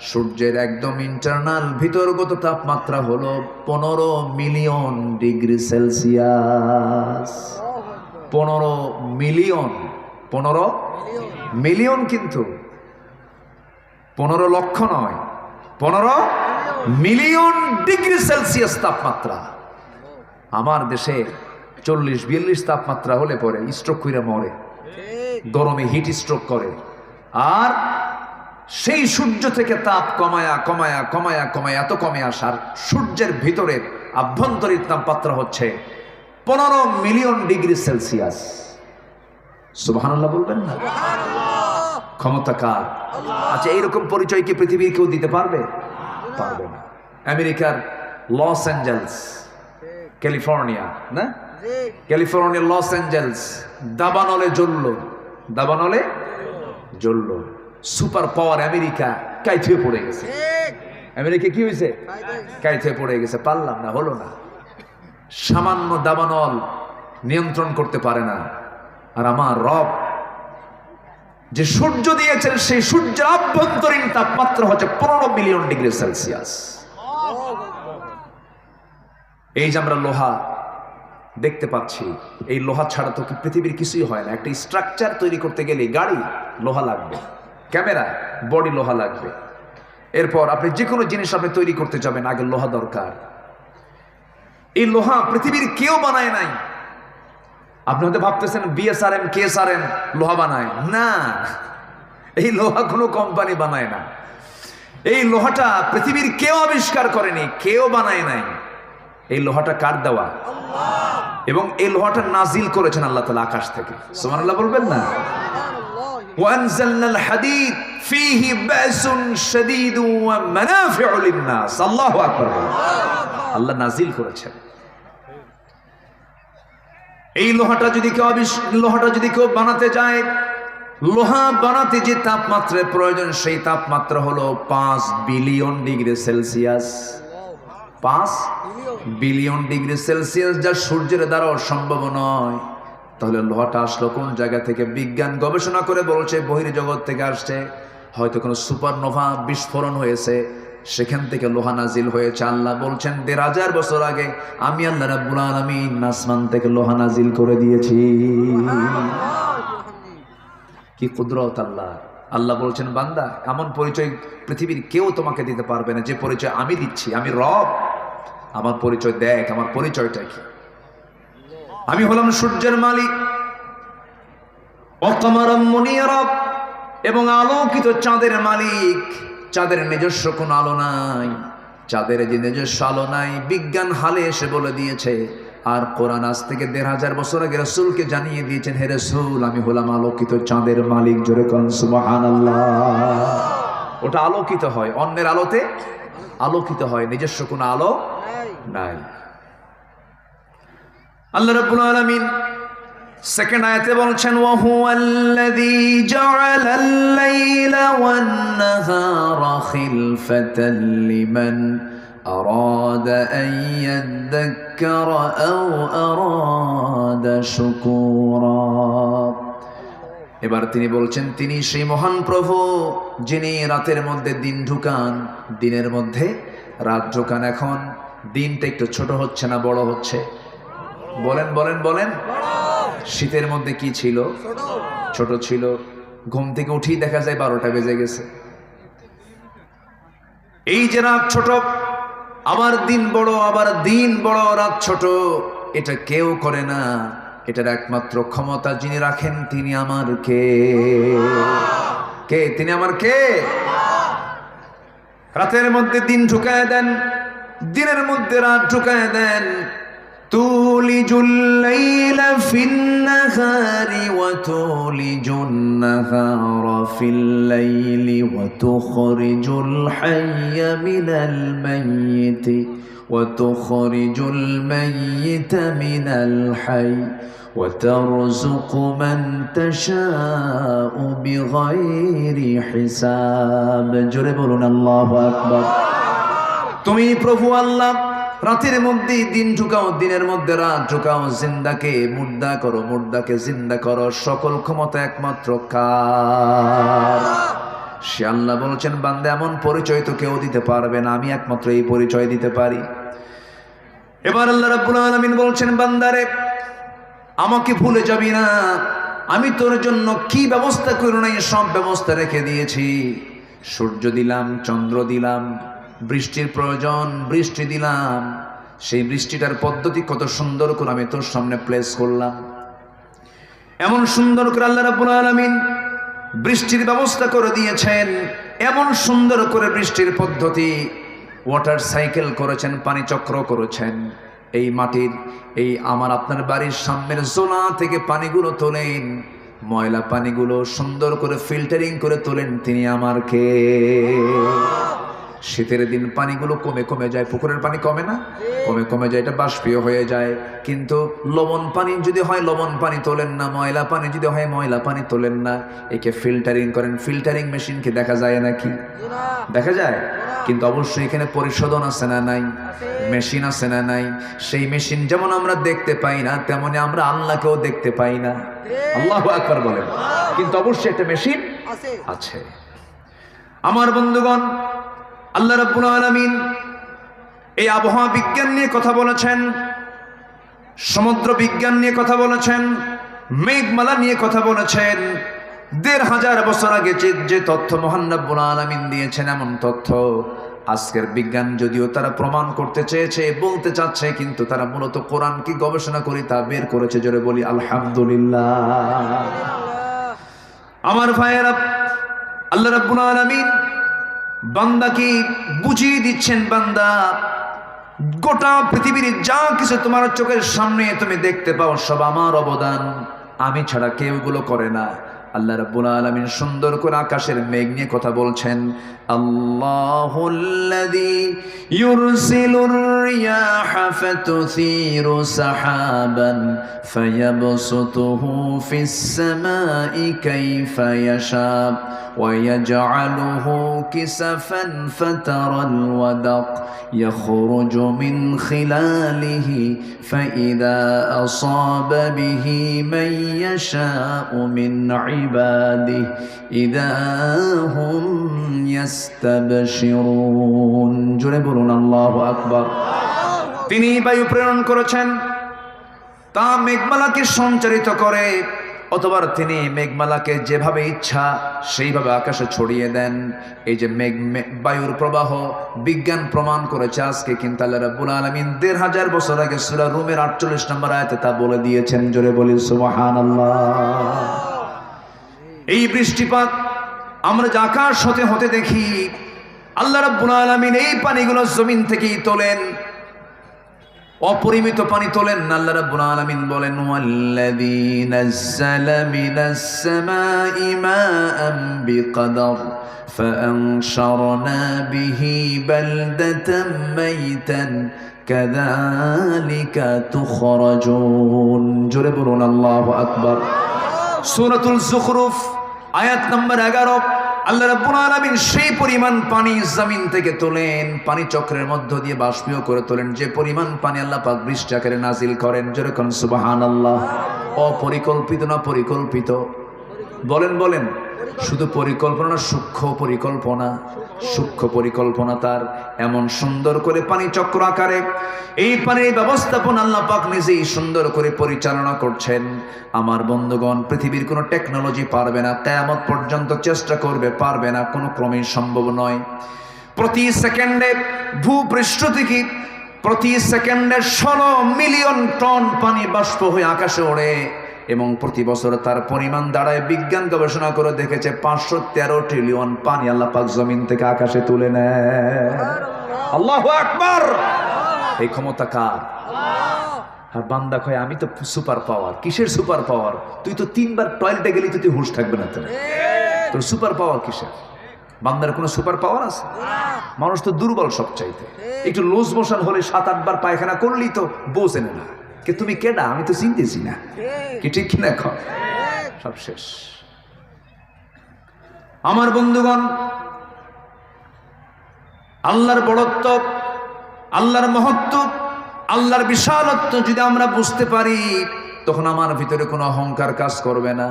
সূর্যের একদম ইন্টারনাল ভিতরগত তাপমাত্রা হলো 15 million degree Celsius. 15 million, 15 million, কিন্তু 15 লক্ষ নয়, 15 মিলিয়ন ডিগ্রি সেলসিয়াস তাপমাত্রা। আমার দেশে 40-42 তাপমাত্রা হলে পরে স্ট্রোক করে মরে, গরমে হিট স্ট্রোক করে। আর সেই সূর্য থেকে তাপ কমায়া কমায়া কমায়া কমায়া এত কমে আসার, সূর্যের ভিতরের আভ্যন্তরীণ তাপমাত্রা হচ্ছে 15 মিলিয়ন ডিগ্রি সেলসিয়াস। সুবহানাল্লাহ বলবেন না? ক্ষমতা কার? আচ্ছা, এইরকম পরিচয় কি পৃথিবীর কেউ দিতে পারবে? পারবে না। আমেরিকার লস অ্যাঞ্জেলস, ক্যালিফোর্নিয়া, না ক্যালিফোর্নিয়া, লস অ্যাঞ্জেলস দাবানলে জ্বলল। সুপার পাওয়ার আমেরিকা কাইথে পড়ে গেছে। আমেরিকা কি হয়েছে? কাইথে পড়ে গেছে, পারলাম না, হলো না। সামান্য দাবানল নিয়ন্ত্রণ করতে পারে না। আর আমার রব যে সূর্য দিয়েছেন, সেই সূর্যের আভ্যন্তরীণ তাপমাত্রা হচ্ছে 15 মিলিয়ন ডিগ্রি সেলসিয়াস। এই যে আমরা লোহা দেখতে পাচ্ছি, এই লোহা ছাড়া তো পৃথিবীর কিছুই হয় না। একটা স্ট্রাকচার তৈরি করতে গেলে গাড়ি লোহা লাগবে, ক্যামেরা বডি লোহা লাগবে। এরপর আপনি যে কোনো জিনিস আপনি তৈরি করতে যাবেন, আগে লোহা দরকার। এই লোহা পৃথিবীর কেউ বানায় নাই। আপনি হয়তো ভাবতেছেন বিএসআরএম, কেএসআরএম লোহা বানায় না, এই লোহা কোনো কোম্পানি বানায় না। এই লোহাটা পৃথিবীর কেউ আবিষ্কার করেনি, কেউ বানায় নাই। এই লোহাটা কার দেওয়া? আল্লাহ। এবং এই লোহাটা নাজিল করেছেন আল্লাহ তাআলা আকাশ থেকে। সুবহানাল্লাহ বলবেন না? وأنزلنا الحديد فيه بأس شديد ومنافع للناس। আল্লাহু আকবার। আল্লাহ নাজিল করেছেন। এই লোহাটা যদি কেউ বানাতে যায়, লোহা বানাতে যে তাপমাত্রার প্রয়োজন সেই তাপমাত্রা হলো 5 billion degree Celsius. 5 billion degree Celsius, যা সূর্যের দ্বারাও সম্ভব নয়। তাহলে লোহাটা আসলো কোন জায়গা থেকে? বিজ্ঞান গবেষণা করে বলছে বহির্জগৎ থেকে আসছে, হয়তো কোনো সুপারনোভা বিস্ফোরণ হয়েছে, সেখান থেকে লোহা নাজিল হয়েছে। আল্লাহ বলছেন ১৫০০ বছর আগে আমি আল্লাহ রাব্বুল আলামিন আসমান থেকে লোহা নাজিল করে দিয়েছি। কি কুদরত আল্লাহ! আল্লাহ বলছেন বান্দা, এমন পরিচয় পৃথিবীর কেউ তোমাকে দিতে পারবে না যে পরিচয় আমি দিচ্ছি। আমি রব, আমার পরিচয় দেখ, আমার পরিচয়টা কি? আমি হলাম সূর্যের মালিক, ওয়াকামারাম মুনিরা, এবং আলোকিত চাঁদের মালিক। চাঁদের নিজস্ব কোনো আলো নাই, চাঁদের যে নিজস্ব আলো নাই বিজ্ঞান হালে এসে বলে দিয়েছে। আর কোরআন আজ থেকে ১৫০০ বছর আগে রাসূলকে জানিয়ে দিয়েছেন, হে রাসূল আমি হলাম আলোকিত চাঁদের মালিক। জোরে কোন সুবহানাল্লাহ। ওটা আলোকিত হয়, অন্যের আলোতে আলোকিত হয়, নিজস্ব কোনো আলো নাই। আল্লাহ রাব্বুল আলামিন সেকেন্ড আয়াতে বলছেন, ওয়া হুয়াল্লাযী জাআলাল লাইলা ওয়ান নাহারা খিলফাতাল লিমান আরাদা আন ইয়াযাক্কারা আও আরাদা শুকুরা। এবার তিনি বলছেন, তিনি সেই মহান প্রভু যিনি রাতের মধ্যে দিন ঢুকান, দিনের মধ্যে রাত ঢুকান। এখন দিনটা একটু ছোট হচ্ছে না বড় হচ্ছে? বলেন বলেন বলেন। শীতের মধ্যে কি ছিল? ছোট ছিল। ঘুম থেকে উঠেই দেখা যায় 12টা বেজে গেছে। এই যে রাত ছোট, আবার দিন বড়, আবার দিন বড় রাত ছোট, এটা কেউ করে না। এটার একমাত্র ক্ষমতা যিনি রাখেন তিনি আমার কে? তিনি আমার কে? রাতের মধ্যে দিন ঢুকায় দেন, দিনের মধ্যে রাত ঢুকায় দেন। তুলিজুল লাইলা ফিন নাহারি ওয়া তুলিজুন নাহারা ফিল লাইলি ওয়া তুখরিজুল হাইয়া মিনাল মাইয়িতি ওয়া তুখরিজুল মাইয়িতা মিনাল হাইয়্যি ওয়া তারযুকু মান তাশাউ বিগাইরি হিসাব। জোরে বলুন আল্লাহু আকবার। তুমি প্রভু আল্লাহ রাতের মধ্যে দিন ঢুকাও, দিনের মধ্যে রাত ঢুকাও, জিন্দাকে মুর্দা করো, মুর্দাকে জিন্দা করো। সকল ক্ষমতা একমাত্র কার? সে আল্লাহ বলছেন, বান্দা এমন পরিচয় তো কেউ দিতে পারবে না, আমি একমাত্র এই পরিচয় দিতে পারি। এবার আল্লাহ রাব্বুল আলামিন বলছেন, বান্দারে আমাকে ভুলে যাবি না, আমি তোর জন্য কি ব্যবস্থা করি নাই সব ব্যবস্থা রেখে দিয়েছি। সূর্য দিলাম, চন্দ্র দিলাম, বৃষ্টির প্রয়োজন বৃষ্টি দিলাম, সেই বৃষ্টিটার পদ্ধতি কত সুন্দর করে আমি তোর সামনে প্লেস করলাম। এমন সুন্দর করে আল্লাহ রাব্বুল আলামিন বৃষ্টির ব্যবস্থা করে দিয়েছেন, এমন সুন্দর করে বৃষ্টির পদ্ধতি। ওয়াটার সাইকেল করেছেন, পানি চক্র করেছেন। এই মাটির, এই আমার আপনার বাড়ির সামনের জোলা থেকে পানিগুলো তোলেন, ময়লা পানিগুলো সুন্দর করে ফিল্টারিং করে তোলেন তিনি আমার কে? শীতের দিন পানিগুলো কমে কমে যায়, পুকুরের পানি কমে না? কমে কমে যায়, এটা বাষ্পীয় হয়ে যায়। কিন্তু লবণ পানি যদি হয় লবণ পানি তোলেন না, ময়লা পানি যদি হয় ময়লা পানি তোলেন না। একে ফিল্টারিং করেন। ফিল্টারিং মেশিনকে দেখা যায় নাকি? দেখা যায়। কিন্তু অবশ্যই এখানে পরিশোধন আছে না নাই? মেশিন আছে না নাই? সেই মেশিন যেমন আমরা দেখতে পাই না, তেমনি আমরা আল্লাহকেও দেখতে পাই না। আল্লাহু আকবার বলেন। কিন্তু অবশ্যই একটা মেশিন আছে। আমার বন্ধুগণ, আল্লাহ রাব্বুল আলামিন এই আবহাওয়া বিজ্ঞান নিয়ে কথা বলেছেন, সমুদ্র বিজ্ঞান নিয়ে কথা বলেছেন, মেঘমালা নিয়ে কথা বলেছেন। ১৫০০ বছর আগে যে তথ্য মহান রাব্বুল আলামিন দিয়েছেন, এমন তথ্য আজকের বিজ্ঞান যদিও তারা প্রমাণ করতে চেয়েছে, বলতে চাচ্ছে, কিন্তু তারা মূলত কোরআন কি গবেষণা করে তা বের করেছে। জোরে বলি আলহামদুলিল্লাহ। আমার ভাইয়েরা, আল্লাহ রাব্বুল আলামিন বান্দাকে বুঝিয়ে দিচ্ছেন, বান্দা গোটা পৃথিবীর যা কিছু তোমার চোখের সামনে তুমি দেখতে পাও সব আমার অবদান, আমি ছাড়া কেউ এগুলো করে না। আল্লাহ রাব্বুল আলামিন সুন্দর করে আকাশের মেঘ নিয়ে কথা বলছেন, আল্লাহুল্লাযী ইউরসিলুর রিয়াহা ফাতুসিরু সাহাবান ফায়াবসুতুহু ফিস সামাই কাইফা ইয়াশা ويجعله كسفا فترى الودق يخرج من خلاله فإذا أصاب به من يشاء من عباده إذا هم يستبشرون জোরে বলুন আল্লাহু আকবার। তিনি বায়ু প্রেরণ করেছেন, তা মেঘমালাকে সঞ্চারিত করে, অথবা তিনি মেঘমালাকে যেভাবে ইচ্ছা সেইভাবে আকাশে ছড়িয়ে দেন। এই যে বায়ুর প্রবাহ বিজ্ঞান প্রমাণ করেছে আজকে, কিন্তু আল্লাহ রাব্বুল আলামিন ১৫০০ বছর আগে সূরা রুমের ৪৮ নম্বর আয়াতে তা বলে দিয়েছেন। জোরে বলি সুবহানাল্লাহ। এই বৃষ্টিপাত আমরা যে আকাশ হতে হতে দেখি, আল্লাহ রাব্বুল আলামিন এই পানিগুলো জমিন থেকেই তোলেন, অপরিমিত পানি তোলেন। আল্লাহ রাব্বুল আলামিন বলেন, ওয়াল্লাযী নাযালা মিনাস সামাই মাআন বিকদর ফাআনশারনা বিহি বালদাতাম মাইতান কাযালিকা তুখরাজুন। জোরে বলুন আল্লাহু আকবার। সূরাতুল যুখরুফ আয়াত নম্বর 11। আল্লাহ রাব্বুল আলামিন সেই পরিমাণ পানি জমিন থেকে তোলেন, পানি চক্রের মধ্য দিয়ে বাষ্পীয় করে তোলেন, যে পরিমাণ পানি আল্লাহ পাক বৃষ্টি আকারে নাজিল করেন। যেরকম সুবহানাল্লাহ। অপরিকল্পিত না পরিকল্পিত? বলেন বলেন। শুধু পরিকল্পনা না, সূক্ষ্ম পরিকল্পনা? সূক্ষ্ম পরিকল্পনা তার। এমন সুন্দর করে পানি চক্র আকারে এই পানির ব্যবস্থাপনা আল্লাহ পাক নিজেই সুন্দর করে পরিচালনা করছেন। আমার বন্ধুগণ, পৃথিবীর কোনো টেকনোলজি পারবে না, কিয়ামত পর্যন্ত চেষ্টা করবে, পারবে না, কোনো ক্রমেই সম্ভব নয়। প্রতি সেকেন্ডে ভূপৃষ্ঠ থেকে প্রতি সেকেন্ডে ১৬ মিলিয়ন টন পানি বাষ্প হয়ে আকাশে ওড়ে, এবং প্রতি বছর তার পরিমাণ দাঁড়ায়, বিজ্ঞান গবেষণা করে দেখেছে ৫১৩ ট্রিলিয়ন পানি আল্লাহ পাক জমিন থেকে আকাশে তুলে নেয়। আল্লাহু আকবার। এই ক্ষমতা কার? আর বান্দা কয় আমি তো সুপার পাওয়ার। কিসের সুপার পাওয়ার? তুই তো ৩ বার টয়লেটে গেলি তো তুই হুঁশ থাকবে না, তোর সুপার পাওয়ার কিসের? বান্দার কোনো সুপার পাওয়ার আছে? মানুষ তো দুর্বল সবচাইতে। একটু লুজ মোশন হলে ৭-৮ বার পায়খানা করলেই তো বোঝে না কে তুমি কেডা, আমি তো চিনতেছি না, কি ঠিক কিনা? এখন সব শেষ। আমার বন্ধুগণ, আল্লাহর বড়ত্ব, আল্লাহর মহত্ব, আল্লাহর বিশালত্ব যদি আমরা বুঝতে পারি, তখন আমার ভিতরে কোনো অহংকার কাজ করবে না,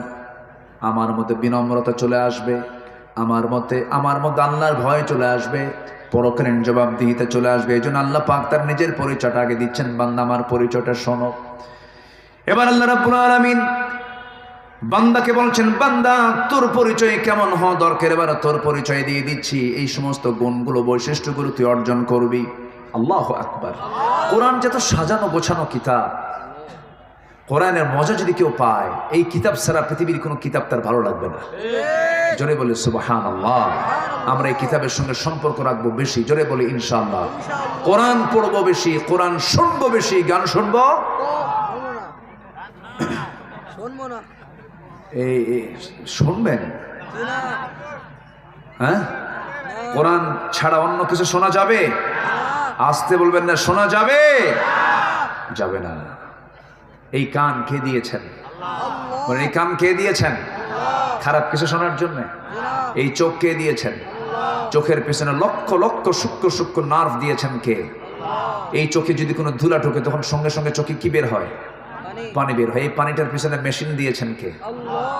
আমার মধ্যে বিনম্রতা চলে আসবে, আমার মধ্যে আল্লাহর ভয় চলে আসবে, পরকালীন জবাবদিহিতে চলে আসবে। এই জন্য আল্লাহ পাক তার নিজের পরিচয়টা আগে দিচ্ছেন, বান্দা আমার পরিচয়টা শোনো। এবার আল্লাহ রাব্বুল আলামিন বান্দাকে বলছেন, বান্দা তোর পরিচয় কেমন হওয়া দরকার, এবার তোর পরিচয় দিয়ে দিচ্ছি। এই সমস্ত গুণগুলো, বৈশিষ্ট্যগুলো তুই অর্জন করবি। আল্লাহু আকবার। কোরআন যত সাজানো গোছানো কিতাব, কোরআনের মজা যদি কেউ পায়, এই কিতাব ছাড়া পৃথিবীর কোনো কিতাব তার ভালো লাগবে না। জোরে বলে সুবহানাল্লাহ। আমরা এই কিতাবের সঙ্গে সম্পর্ক রাখবো বেশি। জোরে বলে ইনশাআল্লাহ। কোরআন পড়বো বেশি, কোরআন শুনবো বেশি, গান শুনবো এই শুনবেন? হ্যাঁ, কোরআন ছাড়া অন্য কিছু শোনা যাবে? আসতে বলবেন না, শোনা যাবে? যাবে না। এই কান কে দিয়েছেন? এই কান কে দিয়েছেন? খারাপ কিছু শোনার জন্য? এই চোখ কে দিয়েছেন? চোখের পেছনে লক্ষ লক্ষ সূক্ষ্ম সূক্ষ্ম নার্ভ দিয়েছেন কে? এই চোখে যদি কোনো ধুলা ঢোকে, তখন সঙ্গে সঙ্গে চোখে কি বের হয়? পানি বের হয়। এই পানিটার পিছনে মেশিন দিয়েছেন কে?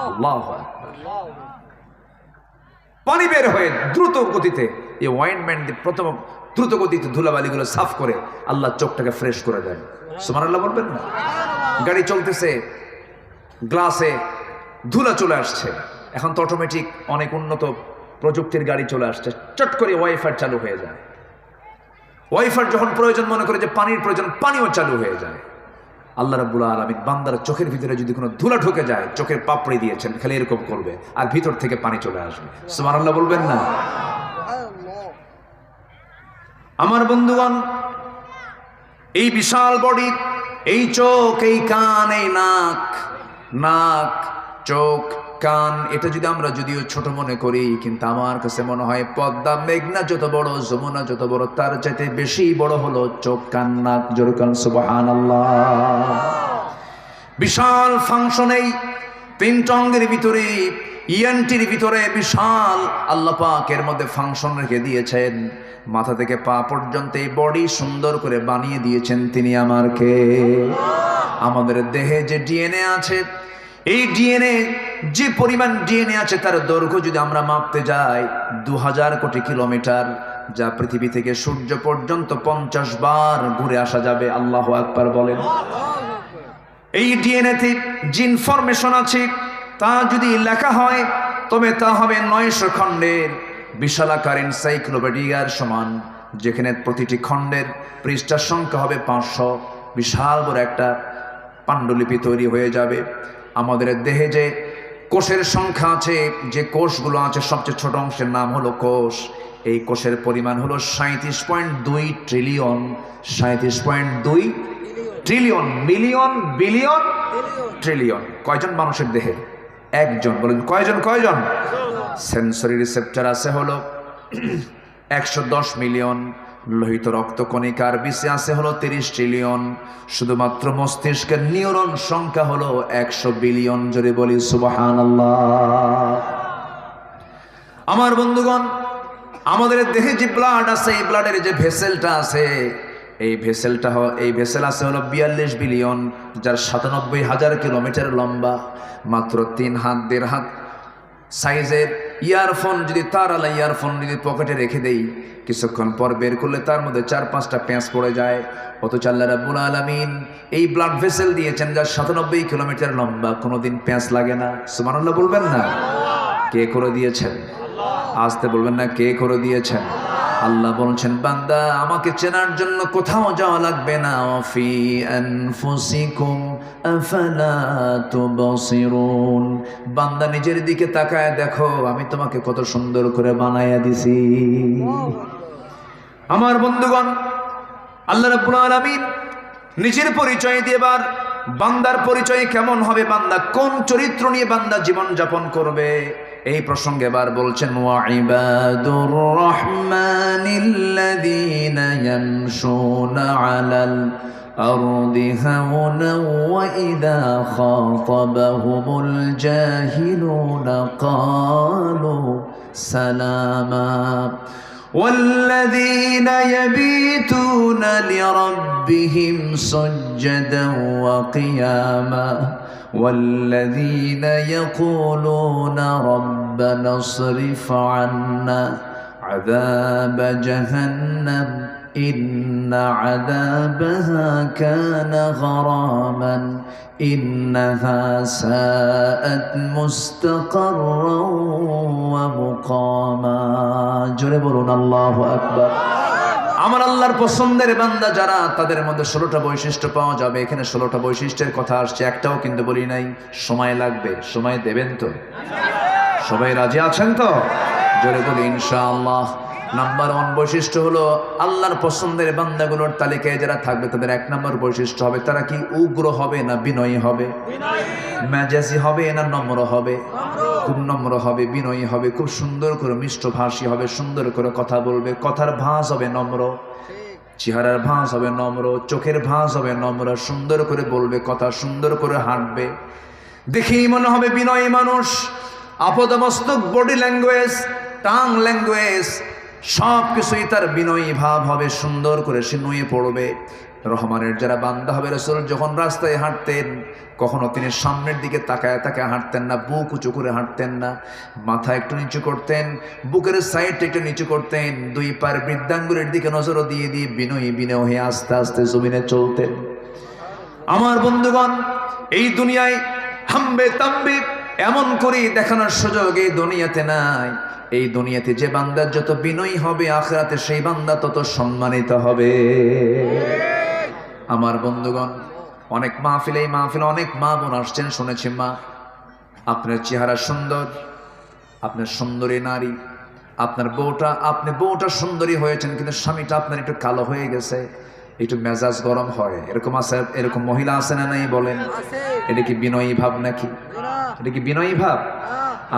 আল্লাহু আকবার। পানি বের হয়ে দ্রুত গতিতে, এই ওয়াইন্ডম্যান প্রথম দ্রুত গতিতে ধুলাবালিগুলো সাফ করে আল্লাহ চোখটাকে ফ্রেশ করে দেন। সুবহানাল্লাহ বলবেন না? গাড়ি চলতেছে, গ্লাসে ধুলা চলে আসছে, এখন তো অটোমেটিক অনেক উন্নত প্রযুক্তির গাড়ি চলে আসছে, চট করে ওয়াইফাই চালু হয়ে যায়। ওয়াইফাই যখন প্রয়োজন মনে করে যে পানির প্রয়োজন, পানিও চালু হয়ে যায়। আল্লাহ রাব্বুল আলামিন বান্দার চোখের ভিতরে যদি কোনো ধুলা ঢুকে যায়, চোখের পাপড়ি দিয়েছেন, খালি এরকম করবে আর ভিতর থেকে পানি চলে আসবে। সুবহানাল্লাহ বলবেন না? আমার বন্ধুগণ, এই বিশাল বডি, এই চোখ, এই কান, এই নাক, নাক, চোখ, কান, এটা যদি আমরা যদিও ছোট মনে করি, কিন্তু আমার কাছে মনে হয় পদ্মা, মেঘনা যত বড়, যমুনা যত বড়, তার চাইতে বেশি বড় হলো চোখ, কান, নাক। জোরে কান সুবহানাল্লাহ। বিশাল ফাংশন এই তিনটা অঙ্গের ভিতরে, ইএনটির ভিতরে বিশাল আল্লাহ পাক এর মধ্যে ফাংশন রেখে দিয়েছেন। মাথা থেকে পা পর্যন্ত এই বডি সুন্দর করে বানিয়ে দিয়েছেন তিনি আমারকে। আমাদের দেহে যে ডিএনএ আছে, এই ডিএনএ, যে পরিমাণ ডিএনএ আছে তার দৈর্ঘ্য যদি আমরা মাপতে যাই 2000 কোটি কিলোমিটার, যা পৃথিবী থেকে সূর্য পর্যন্ত 50 বার ঘুরে আসা যাবে। আল্লাহু আকবার বলেন। এই ডিএনএতে যে ইনফরমেশন আছে তা যদি লেখা হয় তবে তা হবে 900 খণ্ডের বিশালাকার এনসাইক্লোপিডিয়ার সমান, যেখানে প্রতিটি খণ্ডের পৃষ্ঠার সংখ্যা হবে 500। বিশাল বড় একটা পাণ্ডুলিপি তৈরি হয়ে যাবে। আমাদের দেহে যে কোষের সংখ্যা আছে, যে কোষগুলো আছে, সবচেয়ে ছোট অংশের নাম হলো কোষ। এই কোষের পরিমাণ হলো 37.2 trillion. 37.2 trillion, million, billion, trillion. কয়জন মানুষের দেহে? একজন। বলেন কয়জন? কয়জন? সেন্সরি রিসেপ্টর আছে হলো 110 মিলিয়ন। লোহিত রক্তকণিকার বিসি আছে হলো 30 ট্রিলিয়ন। শুধুমাত্র মস্তিষ্কের নিউরন সংখ্যা হলো 100 বিলিয়ন। জোরে বলি সুবহানাল্লাহ। আমার বন্ধুগণ, আমাদের দেহে যে ব্লাড আছে, এই ব্লাডের যে ভেসেলটা আছে, এই ভেসেল আছে হলো 42 বিলিয়ন, যার 97,000 কিলোমিটার লম্বা। মাত্র 3 হাত 1.5 হাত সাইজের ইয়ারফোন যদি, তারালা ইয়ারফোন যদি পকেটে রেখে দেই, কিছুক্ষণ পর বের করলে তার মধ্যে 4-5টা প্যাঁচ পড়ে যায়। অথচ আল্লাহ রাব্বুল আলামিন এই ব্লাড ভেসেল দিয়েছেন যা 97 কিলোমিটার লম্বা, কোনোদিন প্যাঁচ লাগে না। সুবহানাল্লাহ বলবেন না? কে করে দিয়েছেন? আসতে বলবেন না, কে করে দিয়েছেন? আল্লাহ বলছেন, বান্দা আমাকে চেনার জন্য কোথাও যাওয়া লাগবে না। ফি আনফুসিকুম আফালা তুবসিরুন। বান্দা নিজের দিকে তাকায় দেখো, আমি তোমাকে কত সুন্দর করে বানায়া দিছি। আমার বন্ধুগণ, আল্লাহ রাব্বুল আলামিন নিজের পরিচয় দিয়ে এবার বান্দার পরিচয় কেমন হবে, বান্দা কোন চরিত্র নিয়ে বান্দা জীবন যাপন করবে, এই প্রসঙ্গে এবার বলছেন, ওয়া ইবাদুর রহমানিল্লাযীনা ইয়ামশুনা আলাল আরদি হাওনা ওয়া ইযা খাতাবাহুমুল জাহিলুনা ক্বালু সালামা والذين يبيتون لربهم سجدا وقياما والذين يقولون ربنا اصرف عنا عذاب جهنم إن عذابها كان غراما إنها ساءت مستقرا ومقاما জোরে বলুন আল্লাহু আকবার। আমার আল্লাহর পছন্দের বান্দা যারা, তাদের মধ্যে 16টা বৈশিষ্ট্য পাওয়া যাবে। এখানে 16টা বৈশিষ্ট্যের কথা আসছে, একটাও কিন্তু বলি নাই। সময় লাগবে, সময় দেবেন তো? সবাই রাজি আছেন তো? জোরে বলি ইনশাআল্লাহ। নাম্বার 1 বৈশিষ্ট্য হলো, আল্লাহর পছন্দের বান্দাগুলোর তালিকায় যারা থাকবে তাদের 1 নম্বর বৈশিষ্ট্য হবে, তারা কি উগ্র হবে না বিনয়ী হবে? মেজাজি হবে না নম্র হবে? খুব নম্র হবে, বিনয়ী হবে, খুব সুন্দর করে মিষ্টভাষী হবে, সুন্দর করে কথা বলবে, কথার ভাঁজ হবে নম্র, চেহারার ভাঁজ হবে নম্র, চোখের ভাঁজ হবে নম্র, সুন্দর করে বলবে কথা, সুন্দর করে হাঁটবে, দেখেই মনে হবে বিনয়ী মানুষ। আপদমস্তক বডি ল্যাঙ্গুয়েজ, টাং ল্যাঙ্গুয়েজ, সব কিছুই তার বিনয়ী ভাব হবে, সুন্দর করে সে নুয়ে পড়বে। রহমানের যারা বান্দা হবে, রাসূল যখন রাস্তায় হাঁটতেন কখনো তিনি সামনের দিকে তাকায় তাকায় হাঁটতেন না, বুক উঁচু করে হাঁটতেন না, মাথা একটু নিচু করতেন, বুকের সাইডটা একটু নিচু করতেন, 2 পায়ের বৃদ্ধাঙ্গুলের দিকে নজরও দিয়ে দিয়ে বিনয়ী বিনয় হয়ে আস্তে আস্তে জমিনে চলতেন। আমার বন্ধুগণ, এই দুনিয়ায় হাম্বে তাম্বে এমন করে দেখানোর সুযোগ এই দুনিয়াতে নাই। এই দুনিয়াতে যে বান্দা যত বিনয়ী হবে, আখিরাতে সেই বান্দা তত সম্মানিত হবে। আমার বন্ধুগণ, অনেক মাহফিলে, এই মাহফিলে অনেক মা বোন আসছেন, শুনেছি মা আপনার চেহারা সুন্দর, আপনার সুন্দরী নারী, আপনি বউটা সুন্দরী হয়েছেন, কিন্তু স্বামীটা আপনার একটু কালো হয়ে গেছে। একটু মেজাজ গরম হয়, এরকম আছে, এরকম মহিলা আছে না নাই বলেন? এটা কি বিনয়ী ভাব নাকি? এটা কি বিনয়ী ভাব?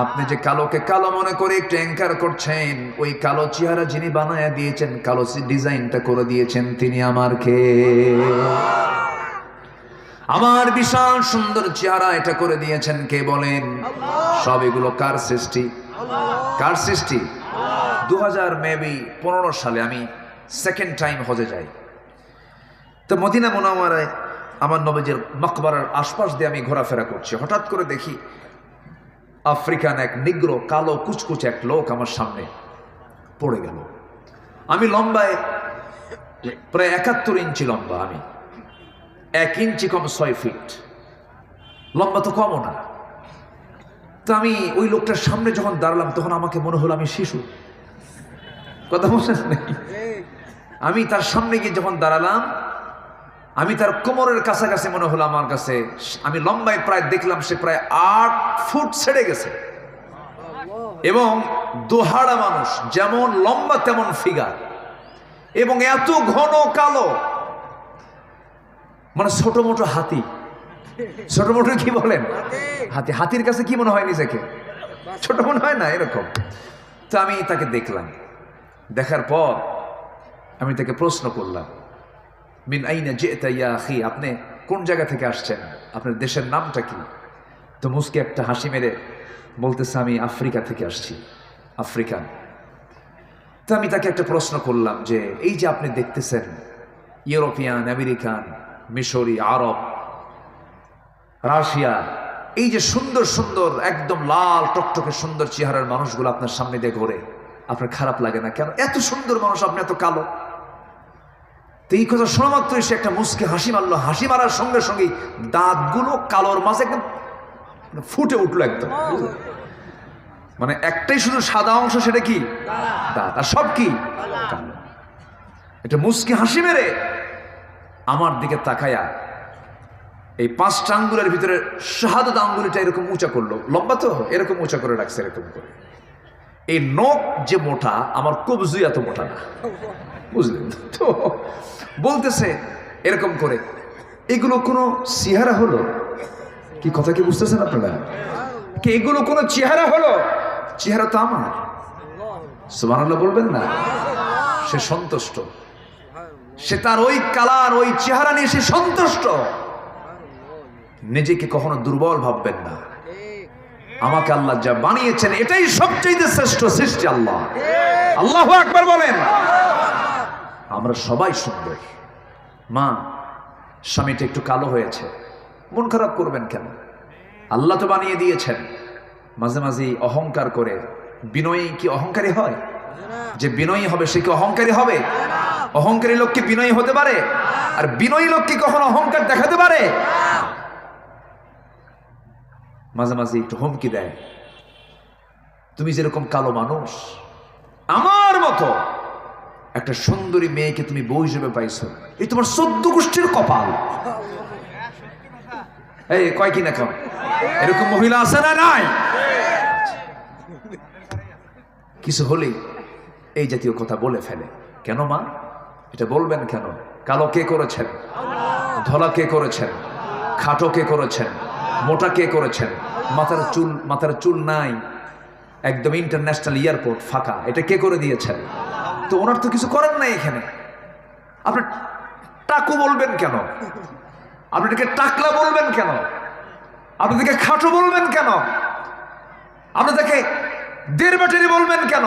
আপনি যে কালোকে কালো মনে করে একটু অ্যাঙ্কার করছেন, ওই কালো চেহারা যিনি বানায় দিয়েছেন, কালো ডিজাইনটা করে দিয়েছেন, তিনি আমার কে? আমার বিশাল সুন্দর চেহারা এটা করে দিয়েছেন কে বলেন? সব এগুলো কার সৃষ্টি? কার সৃষ্টি? 2015 সালে আমি সেকেন্ড টাইম হজে যাই। তো মদিনা মুনাওয়ারায় আমার নবীজির মকবরার আশপাশ দিয়ে আমি ঘোরাফেরা করছি, হঠাৎ করে দেখি আফ্রিকান এক নিগ্রো কালো কুচকুচে এক লোক আমার সামনে পড়ে গেল। আমি লম্বায় প্রায় 71 ইঞ্চি লম্বা, আমি 1 ইঞ্চি কম 6 ফিট লম্বা, তো কমও না। তো আমি ওই লোকটার সামনে যখন দাঁড়ালাম তখন আমাকে মনে হলো আমি শিশু। কথা বলছেন নাকি? আমি তার সামনে গিয়ে যখন দাঁড়ালাম, আমি তার কোমরের কাছাকাছি মনে হলো আমার কাছে। আমি লম্বায় প্রায় দেখলাম সে প্রায় 8 ফুট ছেড়ে গেছে, এবং দোহাড়া মানুষ, যেমন লম্বা তেমন ফিগার, এবং এত ঘন কালো, মানে ছোট মোটো হাতি। ছোট মোটো কি বলেন? হাতি। হাতির কাছে কি মনে হয় নিজেকে? ছোট মনে হয় না? এরকম। তো আমি তাকে দেখলাম, দেখার পর আমি তাকে প্রশ্ন করলাম, মিন আইনা জিতা ইয়া আখি, আপনি কোন জায়গা থেকে আসছেন, আপনার দেশের নামটা কি? তো মুস্কি একটা হাসি মেরে বলতেছে, আমি আফ্রিকা থেকে আসছি, আফ্রিকান। তো আমি তাকে একটা প্রশ্ন করলাম যে এই যে আপনি দেখতেছেন ইউরোপিয়ান, আমেরিকান, মিশরি, আরব, রাশিয়া, এই যে সুন্দর সুন্দর একদম লাল টকটকে সুন্দর চেহারার মানুষগুলো আপনার সামনে দিয়ে ঘোরে, আপনার খারাপ লাগে না কেন? এত সুন্দর মানুষ, আপনি এত কালো। তো এই কথা শোনা মাত্রই সে একটা মুস্কি হাসি মারলো। হাসি মারার সঙ্গে সঙ্গেই দাঁতগুলো কালোর মাঝে একদম ফুটে উঠলো একদম। মানে একটাই শুধু সাদা অংশ, সেটা কি? দাঁত। আর সব কি? কালো। এটা মুস্কি হাসি মেরে আমার দিকে তাকায়া এই 5টা আঙ্গুলের ভিতরে শাহাদাত আঙ্গুলিটা এরকম উঁচা করলো, লম্বা তো এরকম উঁচা করে রাখছে, এরকম করে। এই নখ যে মোটা, আমার কবজি এত মোটা না, বুঝলেন তো? বলতেছে এরকম করে, এগুলো কোনো চেহারা হলো কি? কথা কি বুঝতেছেন আপনারা? কি এগুলো কোনো চেহারা হলো? চেহারা তো আমার। সুবহানাল্লাহ বলবেন না? সে সন্তুষ্ট, সে তার ওই কালার, ওই চেহারা নিয়ে সে সন্তুষ্ট। নিজেকে কখনো দুর্বল ভাববেন না। আমাকে আল্লাহ যা বানিয়েছেন এটাই সবচেয়ে শ্রেষ্ঠ সৃষ্টি। আল্লাহ, আল্লাহু আকবার বলেন। আমরা সবাই সুন্দর। মা, স্বামীটা একটু কালো হয়েছে, মন খারাপ করবেন কেন? আল্লাহ তো বানিয়ে দিয়েছেন। মাঝে মাঝে অহংকার করে, বিনয়ী কি অহংকারী হয়? যে বিনয়ী হবে সে কি অহংকারী হবে? অহংকারী লোক কি বিনয়ী হতে পারে? আর বিনয়ী লোক কি কখনো অহংকার দেখাতে পারে? মাঝে মাঝে একটু হুমকি দেয়, তুমি যেরকম কালো মানুষ, আমার মতো একটা সুন্দরী মেয়েকে তুমি বউ হিসেবে পাইছো, এই তোমার 14 গোষ্ঠীর কপাল। এই কয় কি না কম, এরকম মহিলা আছে না নাই? কিছু হলেই এই জাতীয় কথা বলে ফেলে। কেন মা এটা বলবেন কেন? কালো কে করেছেন? ধলা কে করেছেন? খাটো কে করেছেন? মোটা কে করেছেন? মাথার চুল নাই, একদম ইন্টারন্যাশনাল এয়ারপোর্ট ফাঁকা, এটা কে করে দিয়েছেন? তো ওনার তো কিছু করেন নাই এখানে। আপনি টাকু বলবেন কেন? আপনাদেরকে টাকলা বলবেন কেন? আপনাদেরকে খাটো বলবেন কেন? আপনাদেরকে দেড় ব্যাটারি বলবেন কেন?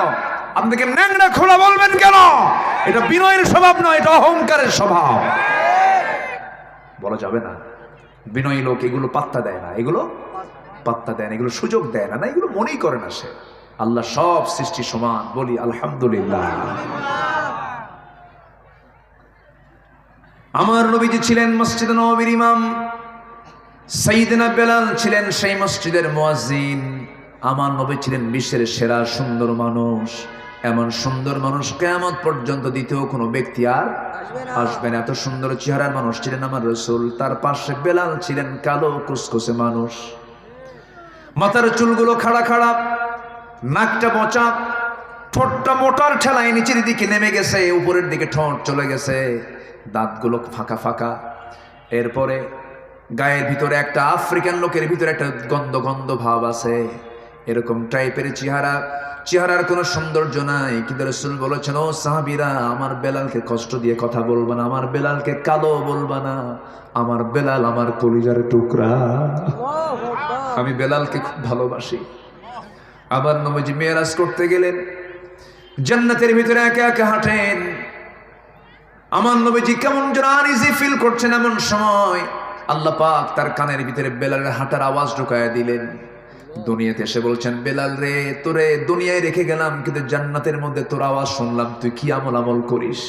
আপনাদেরকে ন্যাংরা খোলা বলবেন কেন? এটা বিনয়ের স্বভাব নয়, এটা অহংকারের স্বভাব। বলা যাবে না। বিনয়ী লোক এগুলো পাত্তা দেয় না, এগুলো পাত্তা দেয় না, এগুলো সুযোগ দেয় না, না এগুলো মনেই করে না সে। আল্লাহ সব সৃষ্টি সমান, বলি আলহামদুলিল্লাহ। আমার নবীজি ছিলেন মসজিদে নববীর ইমাম, সাইয়েদনা বেলাল ছিলেন সেই মসজিদের মুয়াজ্জিন। আমার নবী ছিলেন বিশ্বের সেরা সুন্দর মানুষ। এমন সুন্দর মানুষ কিয়ামত পর্যন্ত দ্বিতীয় কোনো ব্যক্তি আর আসবে না। এত সুন্দর চেহারার মানুষ ছিলেন আমার রাসূল। তার পাশে বেলাল ছিলেন কালো কুসকুসে মানুষ, মাথার চুলগুলো খাড়া খাড়া, নাকটা বোঁচা, ঠোঁটটা মোটার ঠেলায় নিচের দিকে নেমে গেছে, উপরের দিকে ঠোঁট চলে গেছে, দাঁতগুলো ফাঁকা ফাঁকা। এরপরে গায়ের ভিতরে একটা আফ্রিকান লোকের ভিতরে একটা গন্ধ গন্ধ ভাব আছে, এরকম টাইপের চেহারার কোনো সৌন্দর্য নাই। কিন্তু রাসূল বলেছেন, ও সাহাবীরা, আমার বেলালকে কষ্ট দিয়ে কথা বলবা না, আমার বেলালকে কালো বলবা না, আমার বেলাল আমার কলিজার টুকরা, আমি বেলালকে খুব ভালোবাসি। আবার নবীজি মেরাজ করতে গেলেন, জান্নাতের ভিতরে একা একা হাঁটেন। আমার নবীজি কেমন যেন আনইজি ফিল করছেন। এমন সময় আল্লাহ পাক তার কানের ভিতরে বেলালের হাঁটার আওয়াজ ঢুকায়া দিলেন। দুনিয়াতে এসে বলছেন, বেলাল রে, তোরে দুনিয়ায় রেখে গেলাম, কিন্তু জান্নাতের মধ্যে তোর আওয়াজ শুনলাম, তুই কি আমল করিস।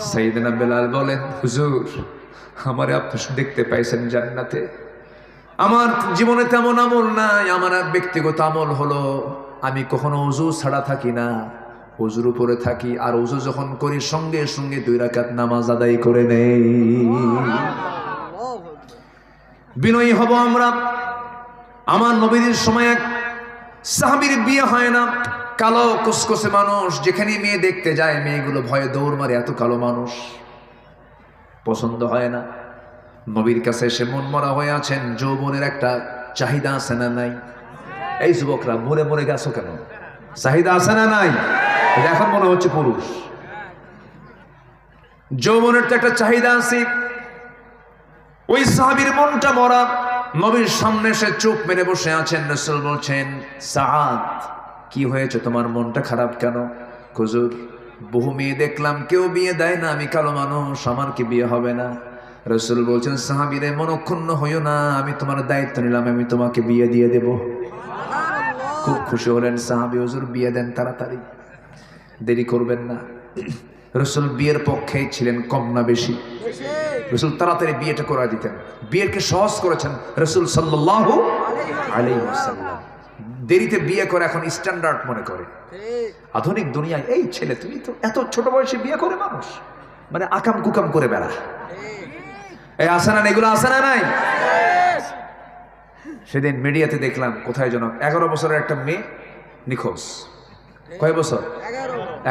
সাইয়েদনা বেলাল বলেন, হুজুর, আমারে আপনি দেখতে পাইছেন জান্নাতে, আমার জীবনে তেমন আমল নাই। আমার ব্যক্তিগত আমল হলো আমি কখনো ওযু ছাড়া থাকি না, ওযুর উপরে থাকি, আর ওযু যখন করি সঙ্গে সঙ্গে 2 রাকাত নামাজ আদায় করে নেই। বিনয়ী হব আমরা। আমার নবীর সময় এক সাহাবীর বিয়ে হয় না, কালো কুসকুসে মানুষ, যেখানে মেয়ে দেখতে যায় মেয়েগুলো ভয়ে দৌড় মারে, এত কালো মানুষ পছন্দ হয় না। নবীর কাছে এসে মন মরা হয়ে আছেন, যৌবনের একটা চাহিদা আছে না নাই? এই যুবকরা মরে মরে গেছো কেন? চাহিদা আছে না নাই? এখন মনে হচ্ছে পুরুষ। যৌবনের তো একটা চাহিদা আছে। ওই সাহাবীর মনটা মরা, নবীর সামনে সে চুপ মেরে বসে আছেন। রাসূল বলছেন, সাআদ, কি হয়েছে, তোমার মনটা খারাপ কেন? হুজুর, বহু মেয়ে দেখলাম, কেউ বিয়ে দেয় না, আমি কালো মানুষ, আমার কি বিয়ে হবে না? রাসূল বলছেন, সাহাবীরে মনক্ষুণ্ণ হইও না, আমি তোমার দায়িত্ব নিলাম, আমি তোমাকে বিয়ে দিয়ে দেব। খুব খুশি হলেন সাহাবী, হুজুর বিয়ে দেন তাড়াতাড়ি, দেরি করবেন না। রাসূল বিয়ের পক্ষেই ছিলেন, কম না বেশি? রাসূল তাড়াতাড়ি বিয়েটা করে দিতেন, বিয়েকে সহজ করেছেন রাসূল সাল্লাল্লাহু আলাইহি ওয়াসাল্লাম। দেরিতে বিয়ে করে এখন স্ট্যান্ডার্ড মনে করে আধুনিক দুনিয়ায়। এই ছেলে, তুমি তো এত ছোট বয়সে বিয়ে করে মানুষ, মানে আকাম কুকাম করে বেড়া। এই আসে না, এগুলো আসে না নাই? সেদিন মিডিয়াতে দেখলাম, কোথায় যেন 11 বছরের একটা মেয়ে নিখোঁজ। কয় বছর?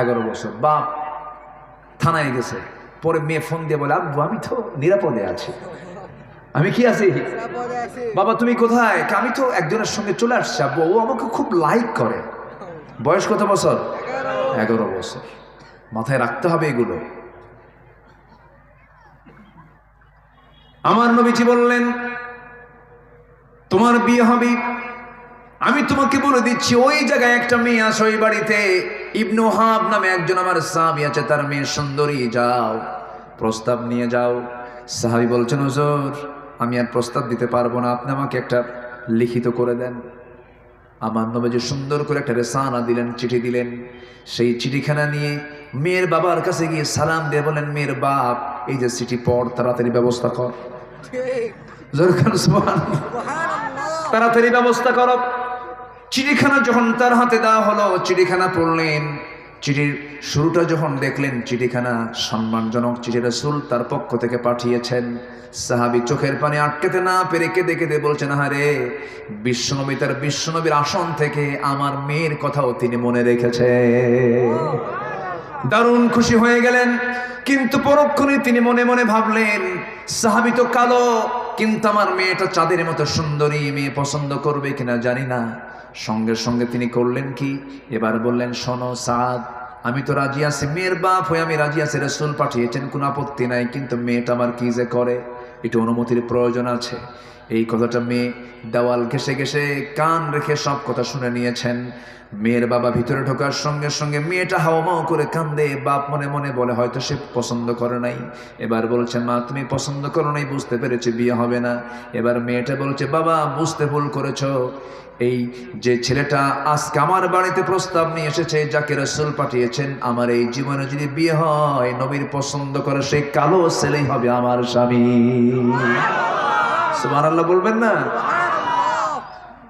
11 বছর। বাপ থানায় গেছে, পরে মেয়ে ফোন দিয়ে বলে, আব্বু আমি তো নিরাপদে আছি। আমি কি আছি? বাবা তুমি কোথায়? আমি তো একজনের সঙ্গে চলে আসছি আব্বু, ও আমাকে খুব লাইক করে। বয়স কত বছর? 11 বছর। মাথায় রাখতে হবে এগুলো। আমার নবীজি বললেন, তোমার বিয়ে হবে, আমি তোমাকে বলে দিচ্ছি, ওই জায়গায় একটা মেয়ে আছে, ওই বাড়িতে ইবনু ওহাব নামে একজন আমার সাহাবী আছে, তার মেয়ে সুন্দরী, যাও প্রস্তাব নিয়ে যাও। সাহাবী বলছেন, হুজুর আমি আর প্রস্তাব দিতে পারবো না, আপনি আমাকে একটা লিখিত করে দেন। আমার নবীজি সুন্দর করে একটা রেসানা দিলেন, চিঠি দিলেন। সেই চিঠিখানা নিয়ে মেয়ের বাবার কাছে গিয়ে সালাম দিয়ে বলেন, মেয়ের বাপ, এই যে চিঠি পড়, তাড়াতাড়ি ব্যবস্থা কর। তাড়াতাড়ি ব্যবস্থা করো। চিঠিখানা যখন তার হাতে দেওয়া হলো, চিঠিখানা পড়লেন। চিঠির শুরুটা যখন দেখলেন, চিঠিখানা সম্মানজনক চিঠি, রাসূল তার পক্ষ থেকে পাঠিয়েছেন। সাহাবী চোখের পানি আটকাতে না পেরে কেঁদে কেঁদে বলছেন, আহারে, বিশ্বনবী তার বিশ্বনবীর আসন থেকে আমার মেয়ের কথাও তিনি মনে রেখেছে। দারুণ খুশি হয়ে গেলেন। কিন্তু পরক্ষণে তিনি মনে মনে ভাবলেন, সাহাবী তো কালো, কিন্তু আমার মেয়েটা চাঁদের মতো সুন্দরী, মেয়ে পছন্দ করবে কিনা জানি না। সঙ্গে সঙ্গে তিনি করলেন কি, এবার বললেন, শোনো সাদ, আমি তো রাজি আছি, মেয়ের বাপ হয়ে আমি রাজি আছি, রাসূল পাঠিয়েছেন, কোনো আপত্তি নাই, কিন্তু মেয়েটা আমার কি যে করে, একটু অনুমতির প্রয়োজন আছে। এই কথাটা মেয়ে দেওয়াল ঘেঁষে ঘেঁষে কান রেখে সব কথা শুনে নিয়েছেন। মেয়ের বাবা ভিতরে ঢোকার সঙ্গে সঙ্গে মেয়েটা হাওমাও করে কান্দে। বাপ মনে মনে বলে, হয়তো সে পছন্দ করে নাই। এবার বলছে, মা তুমি পছন্দ করো নাই, বুঝতে পেরেছি, বিয়ে হবে না। এবার মেয়েটা বলছে, বাবা বুঝতে ভুল করেছো, এই যে ছেলেটা আজকে আমার বাড়িতে প্রস্তাব নিয়ে এসেছে, যাকে রাসূল পাঠিয়েছেন, আমার এই জীবনে যদি বিয়ে হয়, নবীর পছন্দ করে সেই কালো ছেলেই হবে আমার স্বামী। সুবহানাল্লাহ বলবেন না?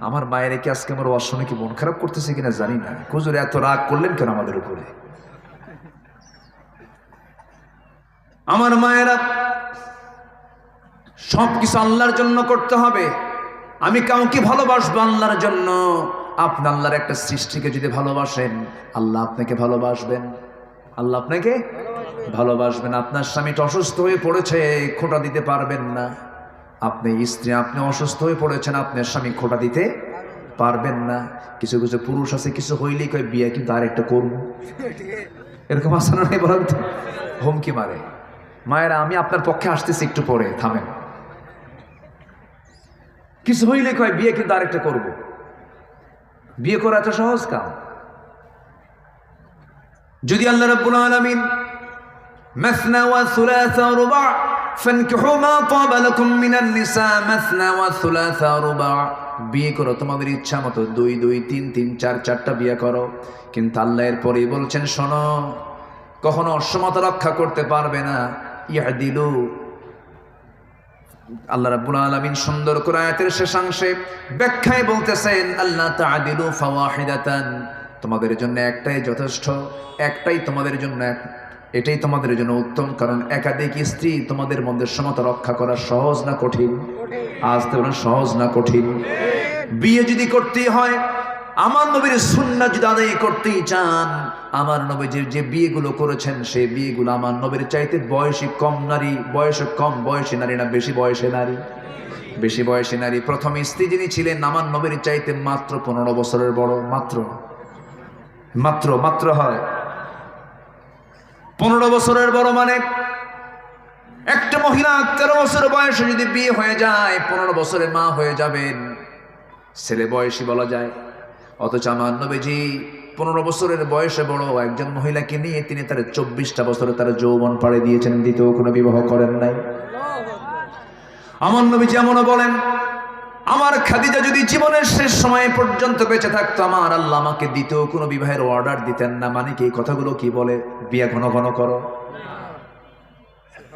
আমার মায়ের কি আজকে আমার ওয়াজ শুনে কি মন খারাপ করতেছে কিনা জানি না। হুজুর এত রাগ করলেন কেন আমাদের উপরে? আমার মায়েরা, সবকিছু আল্লাহর জন্য করতে হবে। আমি কাউকে ভালোবাসবো আল্লাহর জন্য। আপনি আল্লাহর একটা সৃষ্টিকে যদি ভালোবাসেন, আল্লাহ আপনাকে ভালোবাসবেন। আল্লাহ আপনাকে ভালোবাসবেন। আপনার স্বামীটা অসুস্থ হয়ে পড়েছে, খোঁটা দিতে পারবেন না। আপনি স্ত্রী, আপনি অসুস্থ হয়ে পড়েছেন, আপনার স্বামী খোঁটা দিতে পারবেন না। কিছু কিছু পুরুষ আছে, কিছু হইলেই কয় বিয়ে কিন্তু আরেকটা করবো, এরকম আছে না? বলেন তো, হুমকি মারে। মায়েরা, আমি আপনার পক্ষে আসতেছি, একটু পরে থামেন। কিছু হইলে কয় বিয়ে কিন্তু আরেকটা করবো। বিয়ে করা এত সহজ কাম? যদি আল্লাহ রাব্বুল আলামিন মাসনা ওয়া সুলাসা ওয়া রুবা' ফানকিহু মা তাবা লাকুম মিনান নিসা মাসনা ওয়া সুলাসা ওয়া রুবা', বিয়ে করো তোমাদের ইচ্ছা মতো, 2 2 3 3 4 4টা বিয়ে করো। কিন্তু আল্লাহ এর পরেই বলছেন, শোনো, কখনো অসমতা রক্ষা করতে পারবে না। ইয়াদিলু, আল্লাহ রাব্বুল আলামিন সুন্দর করে আয়াতের শেষাংশে ব্যাখ্যায় বলতেছেন, আল্লাহ তাআদিলু ফাওয়াহিদাতান, তোমাদের জন্য একটাই যথেষ্ট, একটাই তোমাদের জন্য, এটাই তোমাদের জন্য উত্তম। কারণ একাধিক স্ত্রী তোমাদের মধ্যে সমতা রক্ষা করা সহজ না কঠিন? আজ তো সহজ না কঠিন? বিয়ে যদি করতেই হয়, আমার নবীর সুন্নাহ যদি আদায় করতেই চান, আমার নবী যে বিয়েগুলো করেছেন সেই বিয়েগুলো আমার নবীর চাইতে বয়সী কম নারী, বয়সে কম বয়সী নারী না বেশি বয়সী নারী? বেশি বয়সী নারী। প্রথম স্ত্রী যিনি ছিলেন আমার নবীর চাইতে মাত্র 15 বছরের বড়, মাত্র মাত্র মাত্র হয় 15 বছরের বড়। মানে একটা মহিলা 13 বছর বয়সে যদি বিয়ে হয়ে যায়, 15 বছরে মা হয়ে যাবেন, ছেলে বয়সী বলা যায়। অথচ আমার নবীজি 15 বছরের বয়সে বড় একজন মহিলাকে নিয়ে তিনি তার 24টা বছরে তার যৌবন পাড়ে দিয়েছেন, দ্বিতীয় কোনো বিবাহ করেন নাই। আমার নবীজি এমনও বলেন, আমার খাদিজা যদি জীবনের শেষ সময় পর্যন্ত বেঁচে থাকতো, আমার আল্লাহ আমাকে দ্বিতীয় কোনো বিবাহের অর্ডার দিতেন না। মানে কি, এই কথাগুলো কি বলে? বিয়ে ঘন ঘন করো।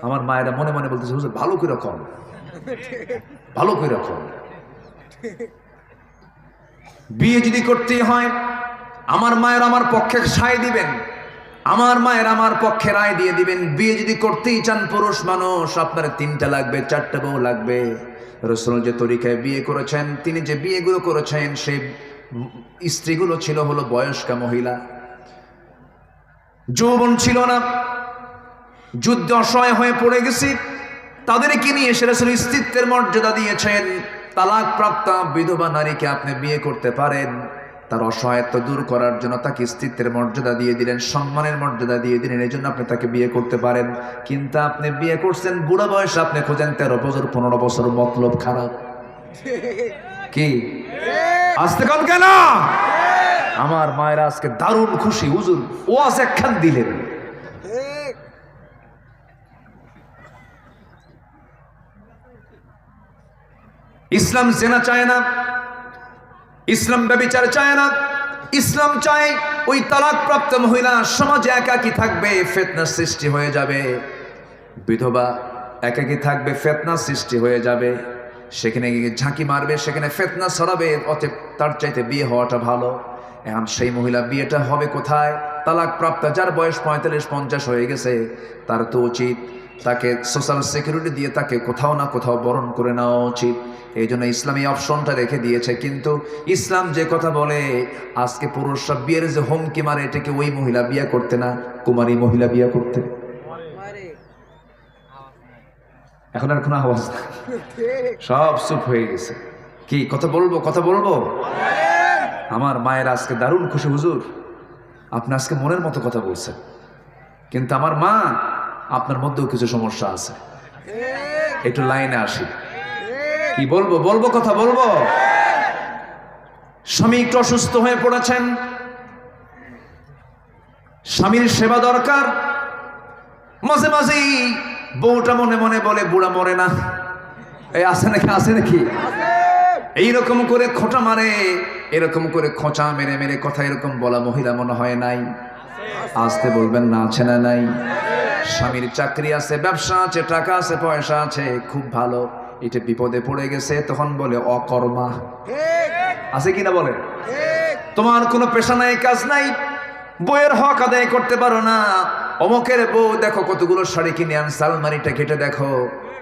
আমার মায়েরা মনে মনে বলতেছে, হুজুর ভালো করে কম, ভালো করে কম। বিয়ে যদি করতেই হয়, আমার মায়ের আমার পক্ষে সায় দিবেন, আমার মায়ের আমার পক্ষে রায় দিয়ে দিবেন। বিয়ে যদি করতেই চান পুরুষ মানুষ, আপনার 3টা লাগবে, 4টা বউ লাগবে। রাসূল যে তরিকায় বিয়ে করেছেন, তিনি যে বিয়েগুলো করেছেন, সেই স্ত্রীগুলো ছিল হলো বয়স্কা মহিলা, যৌবন ছিল না, যুদ্ধে অসহায় হয়ে পড়ে গেছি, তাদেরকে নিয়ে এসে রাসূল স্ত্রীত্বের মর্যাদা দিয়েছেন। তালাক প্রাপ্ত বিধবা নারীকে আপনি বিয়ে করতে পারেন, তার অসহায়ত্ব দূর করার জন্য তাকে স্ত্রীত্বের মর্যাদা দিয়ে দিলেন, সম্মানের মর্যাদা দিয়ে দিলেন, এই জন্য আপনি তাকে বিয়ে করতে পারেন। কিন্তু আপনি বিয়ে করছেন বুড়া বয়সে, আপনি খোঁজেন 13 বছর 15 বছর, মতলব খারাপ। কি আসতে কন কেন? আমার মায়েরা আজকে দারুণ খুশি, হুজুর ওয়াজ একখান দিলেন। ইসলাম জেনা চায় না, ইসলাম ব্যভিচার চায় না। ইসলাম চায় ওই তালাক প্রাপ্ত মহিলা সমাজে একাকী থাকবে, ফিতনা সৃষ্টি হয়ে যাবে। বিধবা একাকী থাকবে, ফিতনা সৃষ্টি হয়ে যাবে, সেখানে গিয়ে ঝাঁকি মারবে, সেখানে ফিতনা ছড়াবে। অতএব তার চাইতে বিয়ে হওয়াটা ভালো। এখন সেই মহিলা বিয়েটা হবে কোথায়? তালাক প্রাপ্ত, যার বয়স 45-50 হয়ে গেছে, তার তো উচিত তাকে সোশ্যাল সিকিউরিটি দিয়ে তাকে কোথাও না কোথাও বরণ করে নেওয়া উচিত। এই জন্য ইসলাম এই অপশনটা রেখে দিয়েছে। কিন্তু ইসলাম যে কথা বলে, আজকে পুরুষরা বিয়ের যে হুমকি মারে, এটাকে ওই মহিলা বিয়ে করতে না, কুমারী মহিলা বিয়ে করতে। এখন আর কোনো আওয়াজ না, সব চুপ হয়ে গেছে। কি কথা বলবো, কথা বলবো? আমার মায়ের আজকে দারুণ খুশি, হুজুর আপনি আজকে মনের মতো কথা বলছেন। কিন্তু আমার মা, আপনার মধ্যেও কিছু সমস্যা আছে, একটু লাইনে আসি। কি বলবো, বলবো, কথা বলবো। স্বামী একটু অসুস্থ হয়ে পড়েছেন, স্বামীর সেবা দরকার। মাঝে মাঝেই বউটা মনে মনে বলে, বুড়া মরে না। এই আছে নাকি, আছে নাকি? এইরকম করে খোঁটা মারে, এরকম করে খোঁচা মেরে মেরে কথা এরকম বলা মহিলা মনে হয় নাই? আসতে বলবেন না, আছে না নাই? স্বামীর চাকরি আছে, ব্যবসা আছে, টাকা আছে, পয়সা আছে, খুব ভালো। এটা বিপদে পড়ে গেছে, তখন বলে অকর্মা। আছে কিনা বলে? তোমার কোনো পেশা নাই, কাজ নাই, বইয়ের হক আদায় করতে পারো না। অমকের বউ দেখো কতগুলো শাড়ি কিনে আনছে, আলমারিটা কেটে দেখো,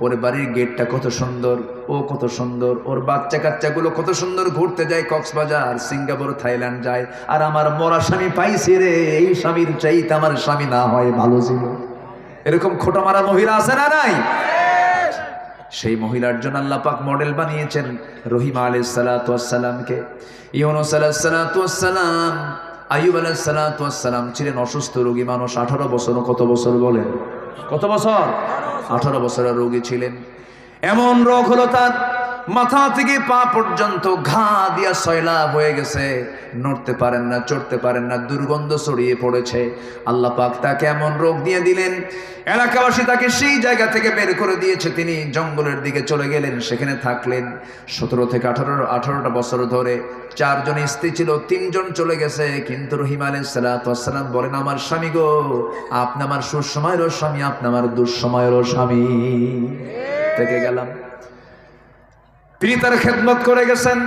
ওর বাড়ির গেটটা কত সুন্দর, ও কত সুন্দর, ওর বাচ্চা কাচ্চাগুলো কত সুন্দর, ঘুরতে যায় কক্সবাজার, সিঙ্গাপুর, থাইল্যান্ড যায়। আর আমার মরা স্বামী পাইছি রে, এই স্বামীর চাইতে আমার স্বামী না হয় ভালো ছিল। এরকম খোটা মারা মহিলা আছে না নাই? সেই মহিলার জন্য আল্লাহ পাক মডেল বানিয়েছেন রহিমা আলাইহিস সালাতু ওয়াস সালামকে। ইউনূস আলাইহিস সালাতু ওয়াস সালাম, আইয়ুব আলাইহিস সালাতু ওয়াস সালাম ছিলেন অসুস্থ রোগী মানুষ। 18 বছর, কত বছর বলেন? কত বছর? 18 বছরের রোগী ছিলেন। এমন রোগ হলো তার মাথা থেকে পা পর্যন্ত ঘা দিয়া সয়লাভ হয়ে গেছে, নড়তে পারেন না, চড়তে পারেন না, দুর্গন্ধ ছড়িয়ে পড়েছে। আল্লাহ পাক তাকে এমন রোগ দিয়ে দিলেন, এলাকাবাসী তাকে সেই জায়গা থেকে বের করে দিয়েছে। তিনি জঙ্গলের দিকে চলে গেলেন, সেখানে থাকলেন 17 থেকে 18টা বছর ধরে। 4 জন স্ত্রী ছিল, 3 জন চলে গেছে। কিন্তু রহিম আলাইহিস সালাতু ওয়াস সালাম বলেন, আমার স্বামী গো, আপনি আমার সুসময়েরও স্বামী, আপনি আমার দুঃসময়েরও স্বামী। থেকে গেলাম। তিনি তার খেদমত করে গেছেন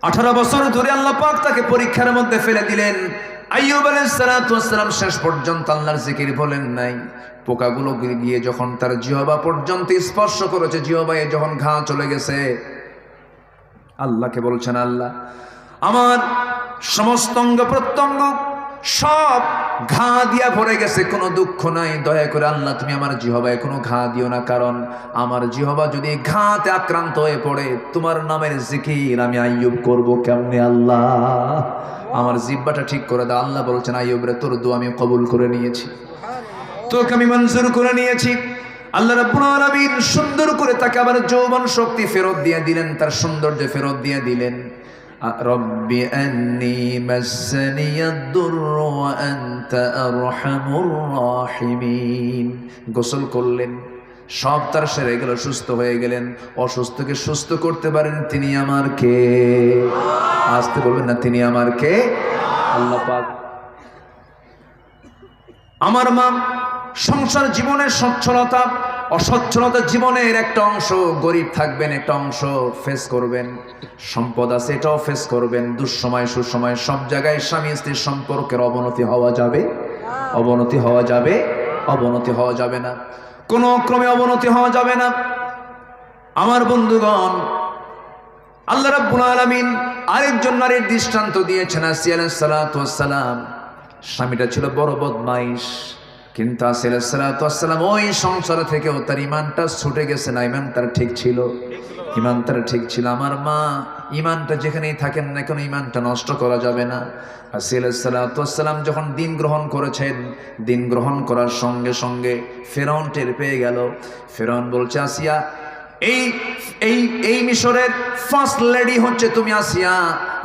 18 বছর ধরে। আল্লাহ পাক তাকে পরীক্ষার মধ্যে ফেলে দিলেন। আইয়ুব আলাইহিস সালাতু ওয়াস সালাম শেষ পর্যন্ত আল্লাহর জিকির বলেন নাই। পোকাগুলো গিয়ে যখন তার জিহ্বা পর্যন্ত স্পর্শ করেছে, জিহ্বায় যখন ঘা চলে গেছে, আল্লাহকে বলছেন, আল্লাহ আমার সমস্ত অঙ্গ প্রত্যঙ্গ সব ঘা দিয়া ভরে গেছে, কোনো দুঃখ নাই, দয়া করে আল্লাহ তুমি আমার জিহ্বায় কোনো ঘা দিও না, কারণ আমার জিহ্বা যদি ঘাতে আক্রান্ত হয়ে পড়ে তোমার নামের জিকির আমি আইয়ুব করব কেমনে? আল্লাহ আমার জিহ্বাটা ঠিক করে দাও। আল্লাহ বলছেন, আইয়ুব রে, তোর দোয়া আমি কবুল করে নিয়েছি, তোকে আমি মঞ্জুর করে নিয়েছি। আল্লাহ রাব্বুল আলামিন সুন্দর করে তাকে আবার যৌবন শক্তি ফেরত দিয়ে দিলেন, তার সৌন্দর্য ফেরত দিয়ে দিলেন। রব্বি আন্নী মাসসানিয়াদ দুররু ওয়া আনতা আরহামুর রাহিমিন। গোসল করলেন, সব তার সেরে গেল, সুস্থ হয়ে গেলেন। অসুস্থকে সুস্থ করতে পারেন তিনি আমার কে? আসতে বলবেন না, তিনি আমার কে? আল্লাহ পাক। আমার মা সংসার জীবনের সচ্ছলতা অসচ্ছলতা জীবনের একটা অংশ, গরিব থাকবেন একটা অংশ ফেস করবেন, সম্পদ আছে এটাও ফেস করবেন, দুঃসময় সুসময় সব জায়গায় স্বামী স্ত্রীর সম্পর্কের অবনতি হওয়া যাবে, অবনতি হওয়া যাবে, অবনতি হওয়া যাবে না, কোনো ক্রমে অবনতি হওয়া যাবে না। আমার বন্ধুগণ, আল্লাহ রাব্বুল আলামিন আরেকজন নারীর দৃষ্টান্ত দিয়েছেন, আসিয়া আলাইহিস সালাতু ওয়াস সালাম। স্বামীটা ছিল বড় বদমাইশ, কিন্তু আসিয়া আলাইহিস সালাতু ওয়াস সালাম ওই সংসার থেকেও তার ইমানটা ছুটে গেছে না, ইমান তার ঠিক ছিল, ইমান তার ঠিক ছিল। আমার মা ইমানটা যেখানেই থাকেন না কেন ইমানটা নষ্ট করা যাবে না। আসিয়া আলাইহিস সালাতু ওয়াস সালাম যখন দিন গ্রহণ করেছেন, দিন গ্রহণ করার সঙ্গে সঙ্গে ফেরাউন টের পেয়ে গেল। ফেরাউন বলছে, আসিয়া এই এই এই মিশরের ফার্স্ট লেডি হচ্ছে তুমি আসিয়া,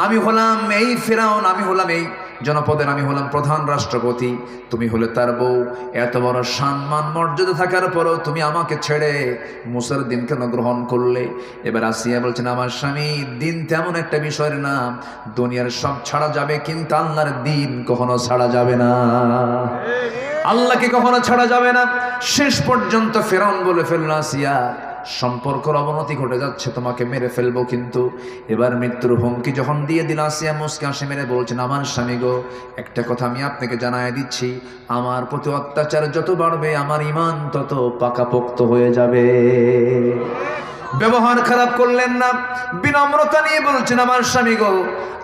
আমি হলাম এই ফেরাউন, আমি হলাম এই জনপদের, আমি হলাম প্রধান রাষ্ট্রপতি, তুমি হলে তার বউ। এত বড় সম্মান মর্যাদা থাকার পরও তুমি আমাকে ছেড়ে মুসার দিন কেন গ্রহণ করলে? এবার আসিয়া বলছেন, আমার স্বামী, দিন তেমন একটা বিষয়ের নাম, দুনিয়ার সব ছাড়া যাবে কিন্তু আল্লাহর দিন কখনো ছাড়া যাবে না, আল্লাহকে কখনো ছাড়া যাবে না। শেষ পর্যন্ত ফেরাউন বলে ফেলল, আসিয়া সম্পর্কের অবনতি ঘটে যাচ্ছে, তোমাকে মেরে ফেলবো। কিন্তু এবার মৃত্যুর হুমকি যখন দিয়ে দিল, আসিয়া মুস্কে হাসি মেরে বলছেন, আমার স্বামী গো, একটা কথা আমি আপনাকে জানাই দিচ্ছি, আমার প্রতি অত্যাচার যত বাড়বে আমার ঈমান তত পাকাপোক্ত হয়ে যাবে। ব্যবহার খারাপ করলেন না, বিনম্রতা নিয়ে বলছেন, আমার স্বামী গো,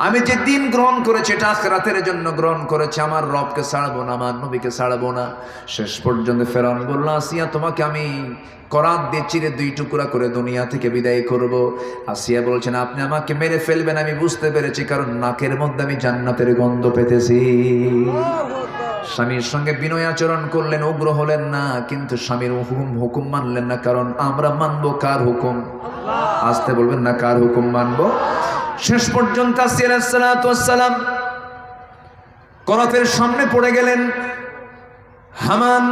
আমি যে দিন গ্রহণ করেছি এটা আখিরাতের জন্য গ্রহণ করেছি, আমার রবকে ছাড়বো না, আমার নবীকে ছাড়বো না। শেষ পর্যন্ত ফেরাউন বলল, আসিয়া তোমাকে আমি করাত দিয়ে চিরে 2 টুকরা করে দুনিয়া থেকে বিদায় করব। আসিয়া বলছেন, আপনি আমাকে মেরে ফেলবেন আমি বুঝতে পেরেছি, কারণ নাকের মধ্যে আমি জান্নাতের গন্ধ পেতেছি। স্বামীর সঙ্গে বিনয় আচরণ করলেন, উগ্র হলেন না, কিন্তু স্বামীর হুকুম মানলেন না, কারণ আমরা মানবো কার হুকুম? আসতে বলবেন না, কার হুকুম মানবো? শেষ পর্যন্ত আসিয়া আলাইহিস সালাতু ওয়াস সালাম করাতের সামনে পড়ে গেলেন। হামান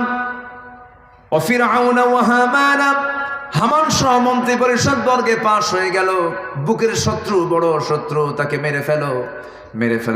ও ফিরআউন ওয়া হামান, হামান সহ মন্ত্রী পরিষদ বর্গে পাশ হয়ে গেল। বুকের শত্রু, বড় শত্রু, তাকে মেরে ফেলো, মেরে ফেলো।